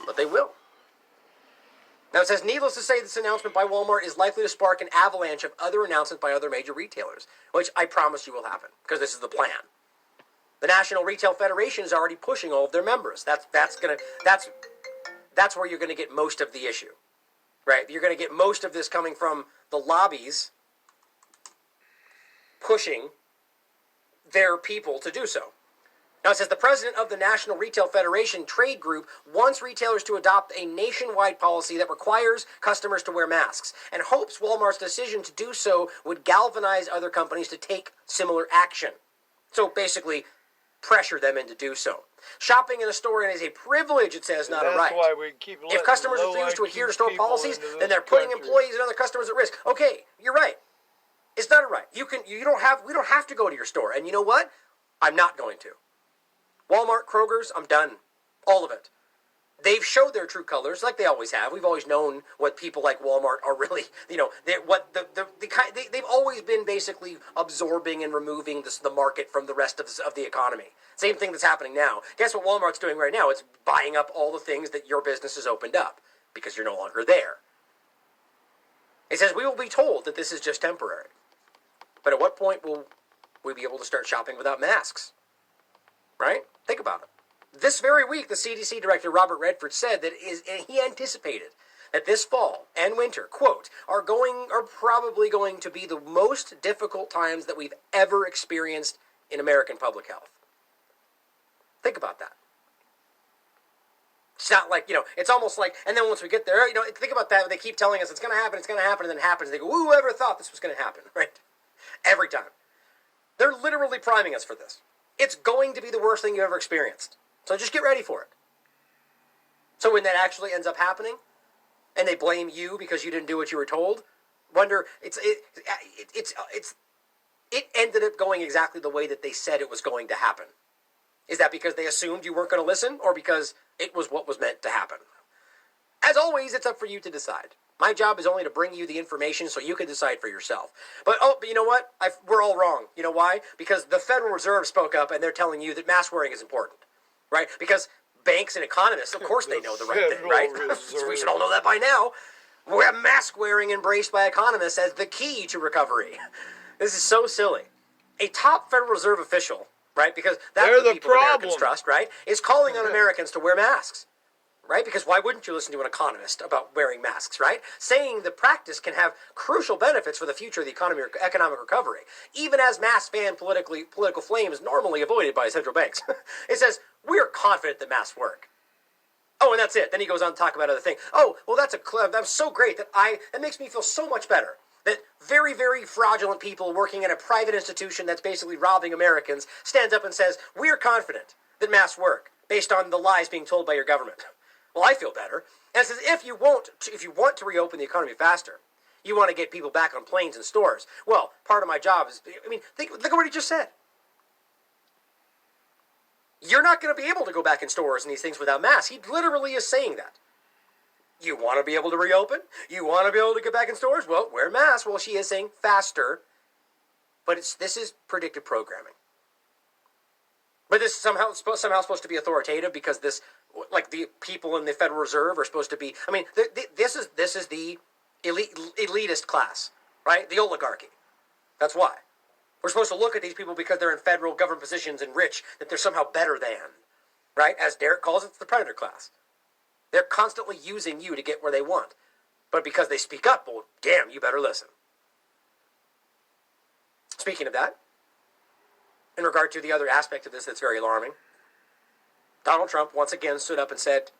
But they will. Now it says, needless to say, this announcement by Walmart is likely to spark an avalanche of other announcements by other major retailers, which I promise you will happen, because this is the plan. The National Retail Federation is already pushing all of their members. That's where you're going to get most of the issue, right? You're going to get most of this coming from the lobbies pushing their people to do so. Now it says the president of the National Retail Federation trade group wants retailers to adopt a nationwide policy that requires customers to wear masks and hopes Walmart's decision to do so would galvanize other companies to take similar action. So basically, pressure them into do so. Shopping in a store is a privilege, it says, not a right. That's why we keep letting If customers refuse to adhere to store policies, then they're putting employees and other customers at risk. Okay, you're right. It's not a right. We don't have to go to your store. And you know what? I'm not going to. Walmart, Kroger's, I'm done. All of it. They've showed their true colors, like they always have. We've always known what people like Walmart are really, they've always been basically absorbing and removing the market from the rest of the economy. Same thing that's happening now. Guess what Walmart's doing right now? It's buying up all the things that your business has opened up because you're no longer there. It says we will be told that this is just temporary. But at what point will we be able to start shopping without masks? Right? Think about it. This very week, the CDC director, Robert Redford, said that he anticipated that this fall and winter, quote, are probably going to be the most difficult times that we've ever experienced in American public health. Think about that. It's not like, it's almost like, and then once we get there, think about that, they keep telling us it's going to happen, and then it happens, and they go, whoever thought this was going to happen, right? Every time. They're literally priming us for this. It's going to be the worst thing you've ever experienced. So just get ready for it. So when that actually ends up happening, and they blame you because you didn't do what you were told, wonder it ended up going exactly the way that they said it was going to happen. Is that because they assumed you weren't going to listen, or because it was what was meant to happen? As always, it's up for you to decide. My job is only to bring you the information so you can decide for yourself. But you know what? We're all wrong. You know why? Because the Federal Reserve spoke up and they're telling you that mask wearing is important. Right? Because banks and economists, of course they know the right thing, right? We should all know that by now. We have mask wearing embraced by economists as the key to recovery. This is so silly. A top Federal Reserve official, right? Because that's the people Americans trust, right? Is calling on Americans to wear masks. Right? Because why wouldn't you listen to an economist about wearing masks, right? Saying the practice can have crucial benefits for the future of the economy or economic recovery, even as mask ban political flames normally avoided by central banks. It says, we are confident that masks work. Oh, and that's it. Then he goes on to talk about other things. Oh, well, that's so great that makes me feel so much better. That very, very fraudulent people working in a private institution that's basically robbing Americans stands up and says, we're confident that masks work based on the lies being told by your government. Well, I feel better. And it says if you want to reopen the economy faster, you want to get people back on planes and stores. Well, part of my job is, think at what he just said. You're not going to be able to go back in stores and these things without masks. He literally is saying that. You want to be able to reopen? You want to be able to get back in stores? Well, wear masks. Well, she is saying faster. But this is predictive programming. But this is somehow supposed to be authoritative because this, like the people in the Federal Reserve are supposed to be. This is the elitist class, right? The oligarchy. That's why we're supposed to look at these people because they're in federal government positions and rich, that they're somehow better than, right? As Derek calls it, the predator class. They're constantly using you to get where they want, but because they speak up, well, damn, you better listen. Speaking of that. In regard to the other aspect of this that's very alarming, Donald Trump once again stood up and said,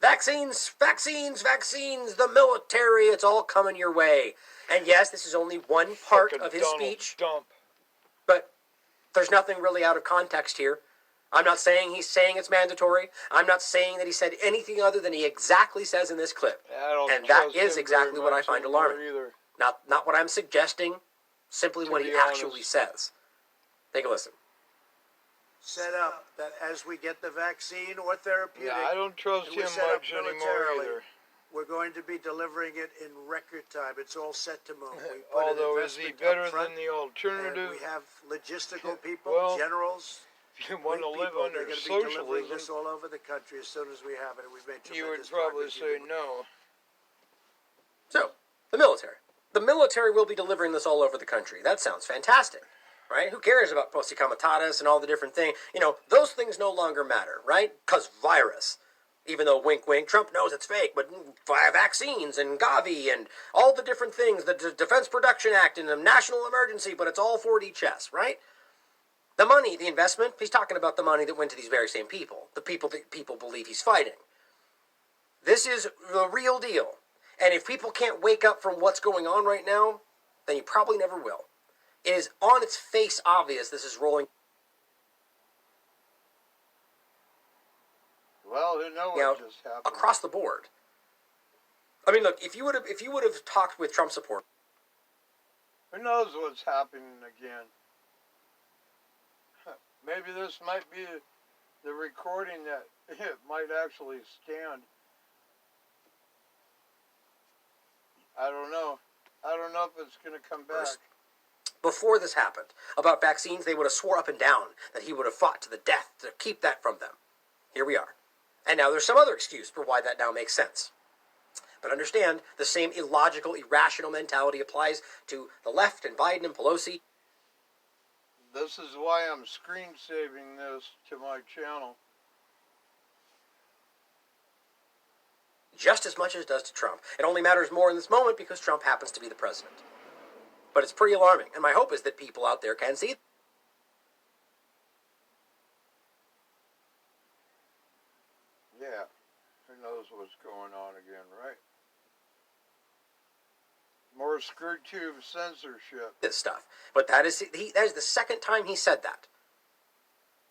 vaccines, vaccines, vaccines, the military, it's all coming your way. And yes, this is only one part of his speech, but there's nothing really out of context here. I'm not saying he's saying it's mandatory. I'm not saying that he said anything other than he exactly says in this clip. And that is exactly what I find alarming. Not what I'm suggesting, simply what he actually says. Take a listen. Set up that as we get the vaccine or therapeutic, I don't trust him much anymore either. We're going to be delivering it in record time. It's all set to move. Although, is he better than the alternative? We have logistical people, generals. If you want to live under they're going to be delivering this all over the country as soon as we have it. And we've made tremendous progress. You would probably say no. So, the military. The military will be delivering this all over the country. That sounds fantastic. Right? Who cares about post comitatus and all the different things? Those things no longer matter, right? Because virus. Even though, wink, wink, Trump knows it's fake, but vaccines and Gavi and all the different things, the Defense Production Act and the national emergency, but it's all 4D chess, right? The money, the investment, he's talking about the money that went to these very same people, the people that people believe he's fighting. This is the real deal. And if people can't wake up from what's going on right now, then you probably never will. It is on its face obvious this is rolling. Well, who knows You know, what just happened? across the board. I mean, look, if you would have talked with Trump support, Who knows what's happening again? Maybe this might be the recording that it might actually stand. I don't know. I don't know if it's going to come back. before this happened, about vaccines, they would have swore up and down that he would have fought to the death to keep that from them. Here we are. And now there's some other excuse for why that now makes sense. But understand, the same illogical, irrational mentality applies to the left and Biden and Pelosi. This is why I'm screen saving this to my channel. Just as much as it does to Trump. It only matters more in this moment because Trump happens to be the president. But it's pretty alarming, and my hope is that people out there can see it. Yeah, who knows what's going on again, right? More screw tube censorship. This stuff. But that is the second time he said that.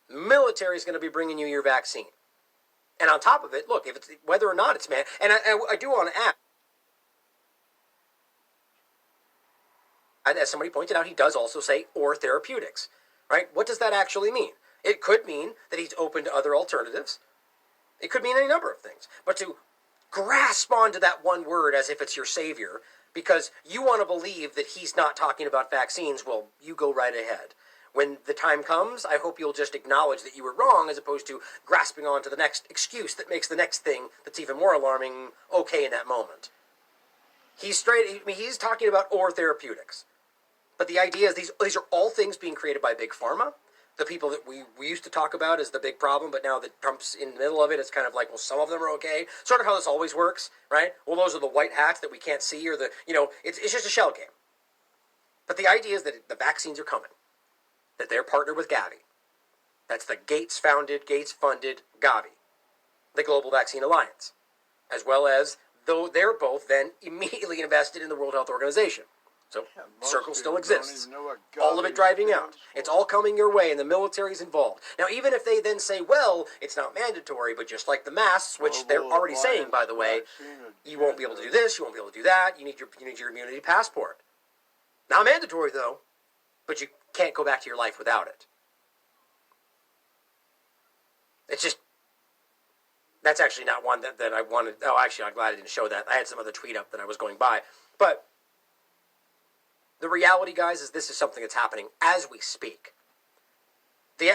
The military is going to be bringing you your vaccine. And on top of it, look, if it's whether or not it's man, and I do want to add, as somebody pointed out, he does also say or therapeutics, right? What does that actually mean? It could mean that he's open to other alternatives. It could mean any number of things. But to grasp onto that one word as if it's your savior because you want to believe that he's not talking about vaccines, well, you go right ahead. When the time comes, I hope you'll just acknowledge that you were wrong as opposed to grasping on to the next excuse that makes the next thing that's even more alarming okay in that moment. He's talking about or therapeutics. But the idea is these are all things being created by Big Pharma. The people that we used to talk about as the big problem, but now that Trump's in the middle of it, it's kind of like, well, some of them are okay. Sort of how this always works, right? Well, those are the white hats that we can't see, or it's just a shell game. But the idea is that the vaccines are coming. That they're partnered with Gavi. That's the Gates-funded Gavi, the Global Vaccine Alliance, as well as, though they're both then immediately invested in the World Health Organization. So, Circle still exists. All of it driving out. It's all coming your way, and the military's involved. Now, even if they then say, well, it's not mandatory, but just like the masks, which they're already saying, by the way, you won't be able to do this, you won't be able to do that, you need your immunity passport. Not mandatory, though, but you can't go back to your life without it. It's just, that's actually not one that I wanted. Oh, actually, I'm glad I didn't show that. I had some other tweet up that I was going by. But the reality, guys, is this is something that's happening as we speak. The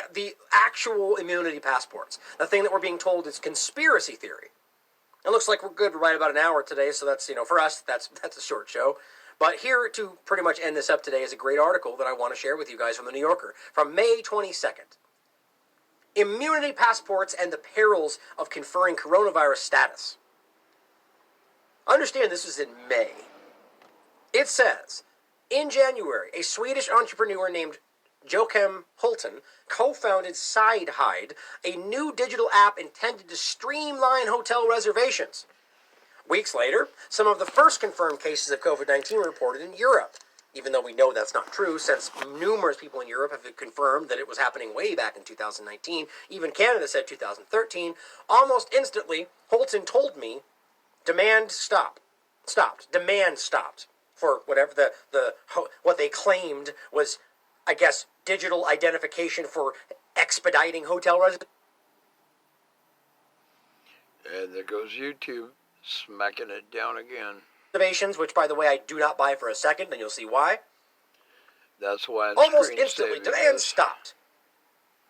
actual immunity passports, the thing that we're being told is conspiracy theory. It looks like we're good right about an hour today, so that's, for us, that's a short show. But here to pretty much end this up today is a great article that I want to share with you guys from the New Yorker from May 22nd. Immunity passports and the perils of conferring coronavirus status. Understand this was in May. It says, in January, a Swedish entrepreneur named Joakim Hulten co-founded SideHide, a new digital app intended to streamline hotel reservations. Weeks later, some of the first confirmed cases of COVID-19 were reported in Europe, even though we know that's not true, since numerous people in Europe have confirmed that it was happening way back in 2019. Even Canada said 2013. Almost instantly, Hulten told me, demand stopped. Demand stopped for whatever what they claimed was, I guess, digital identification for expediting hotel reservations. And there goes YouTube. Smacking it down again. Which, by the way, I do not buy for a second, and you'll see why. That's why almost instantly, demand stopped.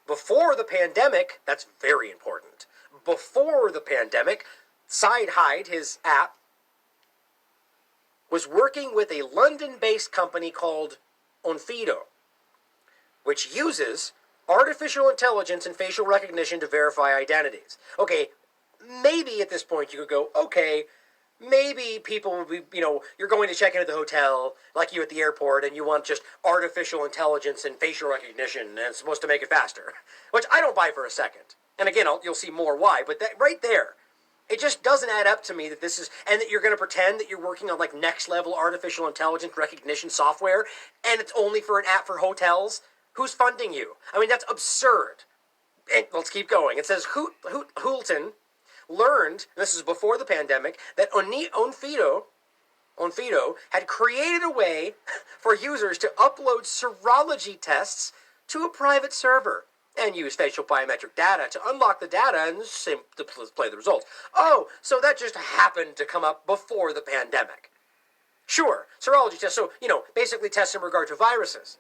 Before the pandemic, that's very important. Before the pandemic, SideHide, his app, was working with a London-based company called Onfido, which uses artificial intelligence and facial recognition to verify identities. Okay, maybe at this point you could go, okay, maybe people will be, you're going to check into the hotel, like you at the airport, and you want just artificial intelligence and facial recognition, and it's supposed to make it faster. Which I don't buy for a second. And again, you'll see more why, but that right there, it just doesn't add up to me that this is, and that you're going to pretend that you're working on like next level artificial intelligence recognition software, and it's only for an app for hotels. Who's funding you? I mean, that's absurd. And let's keep going. It says Hulten learned, this is before the pandemic, that Onfido had created a way for users to upload serology tests to a private server and use facial biometric data to unlock the data and display the results. Oh, so that just happened to come up before the pandemic. Sure, serology tests, so, basically tests in regard to viruses.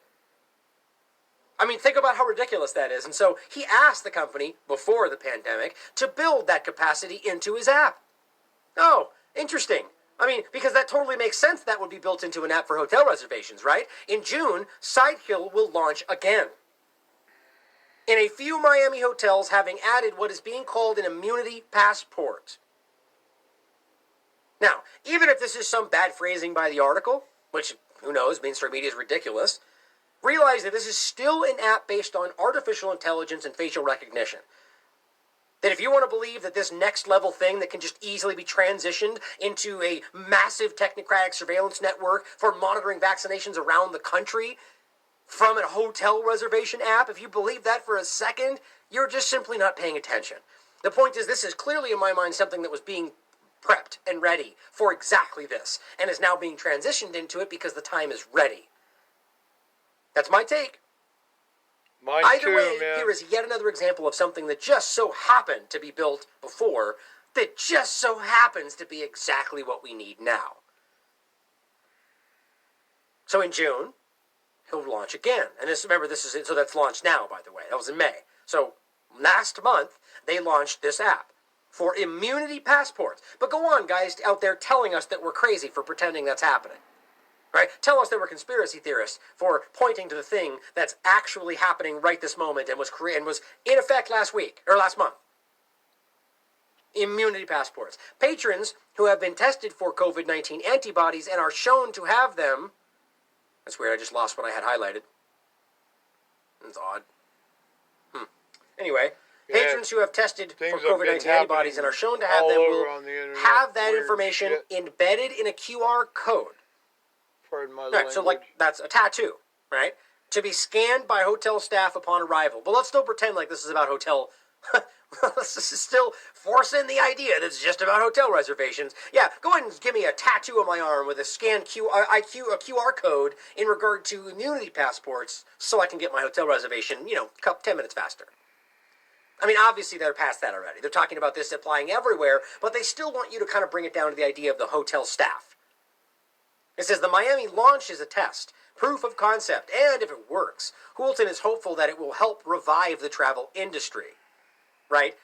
I mean, think about how ridiculous that is. And so he asked the company before the pandemic to build that capacity into his app. Oh, interesting. I mean, because that totally makes sense that would be built into an app for hotel reservations, right? In June, Sidekill will launch again. In a few Miami hotels having added what is being called an immunity passport. Now, even if this is some bad phrasing by the article, which, who knows, mainstream media is ridiculous, realize that this is still an app based on artificial intelligence and facial recognition. That if you want to believe that this next level thing that can just easily be transitioned into a massive technocratic surveillance network for monitoring vaccinations around the country from a hotel reservation app, if you believe that for a second, you're just simply not paying attention. The point is, this is clearly, in my mind, something that was being prepped and ready for exactly this, and is now being transitioned into it because the time is ready. That's my take. Mine Either too, way, man. here is yet another example of something that just so happened to be built before, that just so happens to be exactly what we need now. So in June, he'll launch again. And remember, this is it. So that's launched now, by the way. That was in May. So last month, they launched this app for immunity passports. But go on, guys out there telling us that we're crazy for pretending that's happening. Right? Tell us that we're conspiracy theorists for pointing to the thing that's actually happening right this moment and was in effect last month. Immunity passports. Patrons who have been tested for COVID-19 antibodies and are shown to have them. That's weird, I just lost what I had highlighted. That's odd. Anyway, patrons who have tested for COVID-19 antibodies and are shown to have them will have that information embedded in a QR code. Pardon my Right, language. so that's a tattoo, right? To be scanned by hotel staff upon arrival. But let's still pretend like this is about hotel. This is still forcing the idea that it's just about hotel reservations. Yeah, go ahead and give me a tattoo on my arm with a scanned QR code in regard to immunity passports so I can get my hotel reservation, 10 minutes faster. I mean, obviously they're past that already. They're talking about this applying everywhere, but they still want you to kind of bring it down to the idea of the hotel staff. It says the Miami launch is a test, proof of concept, and if it works, Houlton is hopeful that it will help revive the travel industry. Right?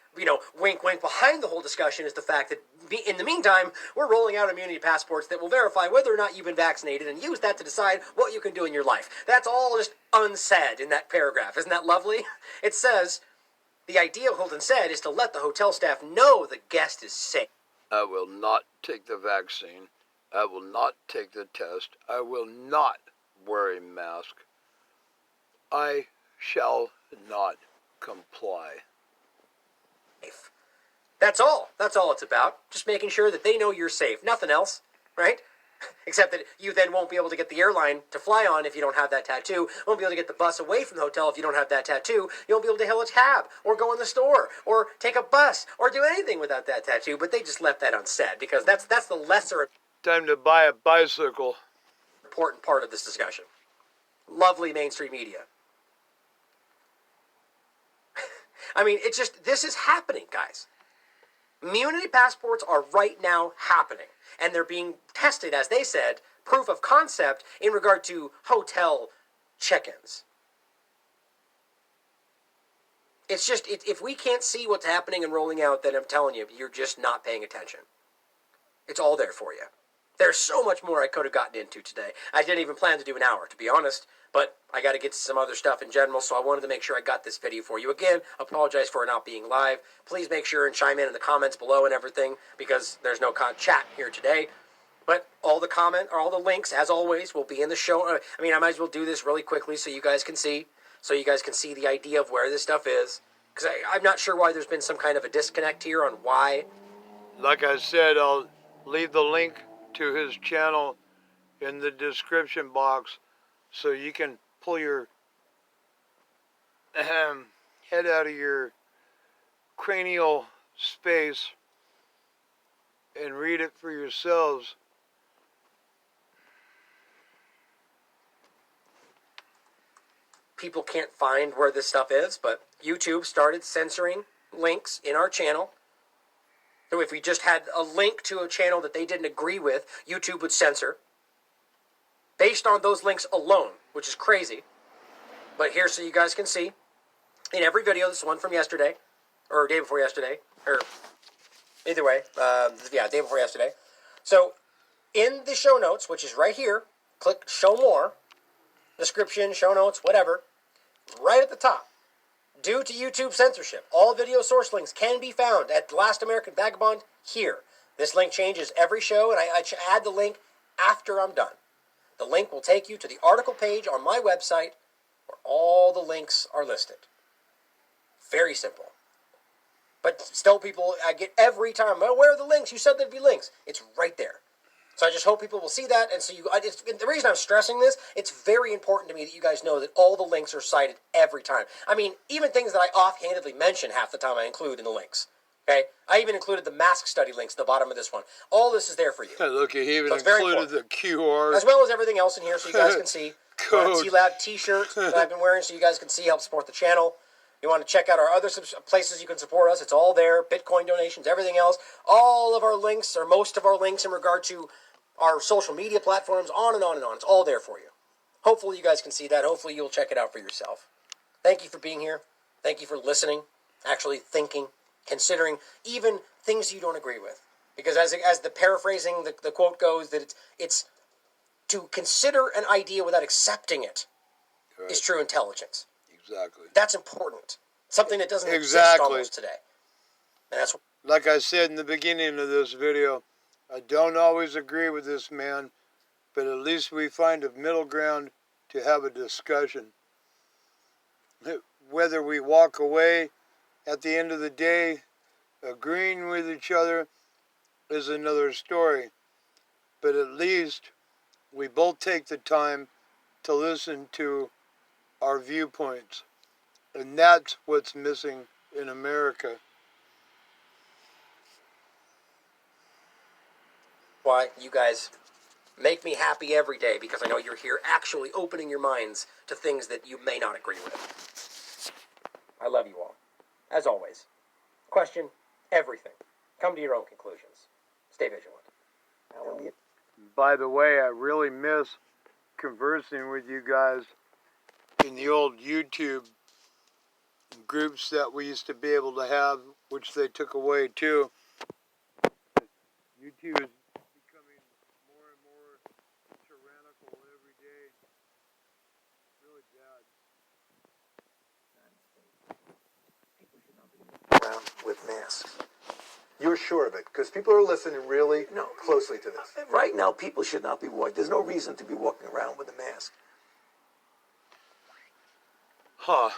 Wink, wink. Behind the whole discussion is the fact that in the meantime, we're rolling out immunity passports that will verify whether or not you've been vaccinated and use that to decide what you can do in your life. That's all just unsaid in that paragraph. Isn't that lovely? It says, the idea, Houlton said, is to let the hotel staff know the guest is safe. I will not take the vaccine. I will not take the test. I will not wear a mask. I shall not comply. That's all. That's all it's about. Just making sure that they know you're safe. Nothing else, right? Except that you then won't be able to get the airline to fly on if you don't have that tattoo. Won't be able to get the bus away from the hotel if you don't have that tattoo. You won't be able to hail a cab or go in the store or take a bus or do anything without that tattoo. But they just left that unsaid because that's the lesser Time to buy a bicycle. important part of this discussion. Lovely mainstream media. I mean, this is happening, guys. Immunity passports are right now happening, and they're being tested, as they said, proof of concept in regard to hotel check-ins. It's just, if we can't see what's happening and rolling out, then I'm telling you, you're just not paying attention. It's all there for you. There's so much more I could have gotten into today. I didn't even plan to do an hour, to be honest, but I got to get to some other stuff in general, so I wanted to make sure I got this video for you. Again, apologize for it not being live. Please make sure and chime in the comments below and everything, because there's no chat here today. But all the links, as always, will be in the show. I mean, I might as well do this really quickly so you guys can see the idea of where this stuff is. Because I'm not sure why there's been some kind of a disconnect here on why. Like I said, I'll leave the link to his channel in the description box so you can pull your head out of your cranial space and read it for yourselves. People can't find where this stuff is, but YouTube started censoring links in our channel. So if we just had a link to a channel that they didn't agree with, YouTube would censor based on those links alone, which is crazy. But here, so you guys can see, in every video, this one from yesterday, or day before yesterday, or either way, day before yesterday. So in the show notes, which is right here, click show more, description, show notes, whatever, right at the top. Due to YouTube censorship, all video source links can be found at Last American Vagabond here. This link changes every show, and I add the link after I'm done. The link will take you to the article page on my website where all the links are listed. Very simple. But still, people, I get every time, well, where are the links? You said there'd be links. It's right there. So I just hope people will see that. And so the reason I'm stressing this, it's very important to me that you guys know that all the links are cited every time. I mean, even things that I offhandedly mention half the time I include in the links. Okay? I even included the mask study links at the bottom of this one. All this is there for you. Look, he even So included the QR. as well as everything else in here so you guys can see. Code. T-Lab t-shirt that I've been wearing so you guys can see, help support the channel. You want to check out our other places you can support us. It's all there. Bitcoin donations, everything else. All of our links, or most of our links in regard to our social media platforms, on and on and on. It's all there for you. Hopefully you guys can see that. Hopefully you'll check it out for yourself. Thank you for being here. Thank you for listening, actually thinking, considering even things you don't agree with. Because as the paraphrasing, the quote goes, that it's to consider an idea without accepting it is true intelligence. Exactly. That's important. Something that doesn't exist almost today. And that's like I said in the beginning of this video, I don't always agree with this man, but at least we find a middle ground to have a discussion. Whether we walk away at the end of the day agreeing with each other is another story. But at least we both take the time to listen to our viewpoints. And that's what's missing in America. why you guys make me happy every day, because I know you're here actually opening your minds to things that you may not agree with. I love you all. As always, question everything. Come to your own conclusions. Stay vigilant. By the way, I really miss conversing with you guys in the old YouTube groups that we used to be able to have, which they took away too. YouTube is becoming more and more tyrannical every day. Really bad. Around with masks. You're sure of it? Because people are listening really closely to this. Right now, people should not be walking. There's no reason to be walking around with a mask. Huh.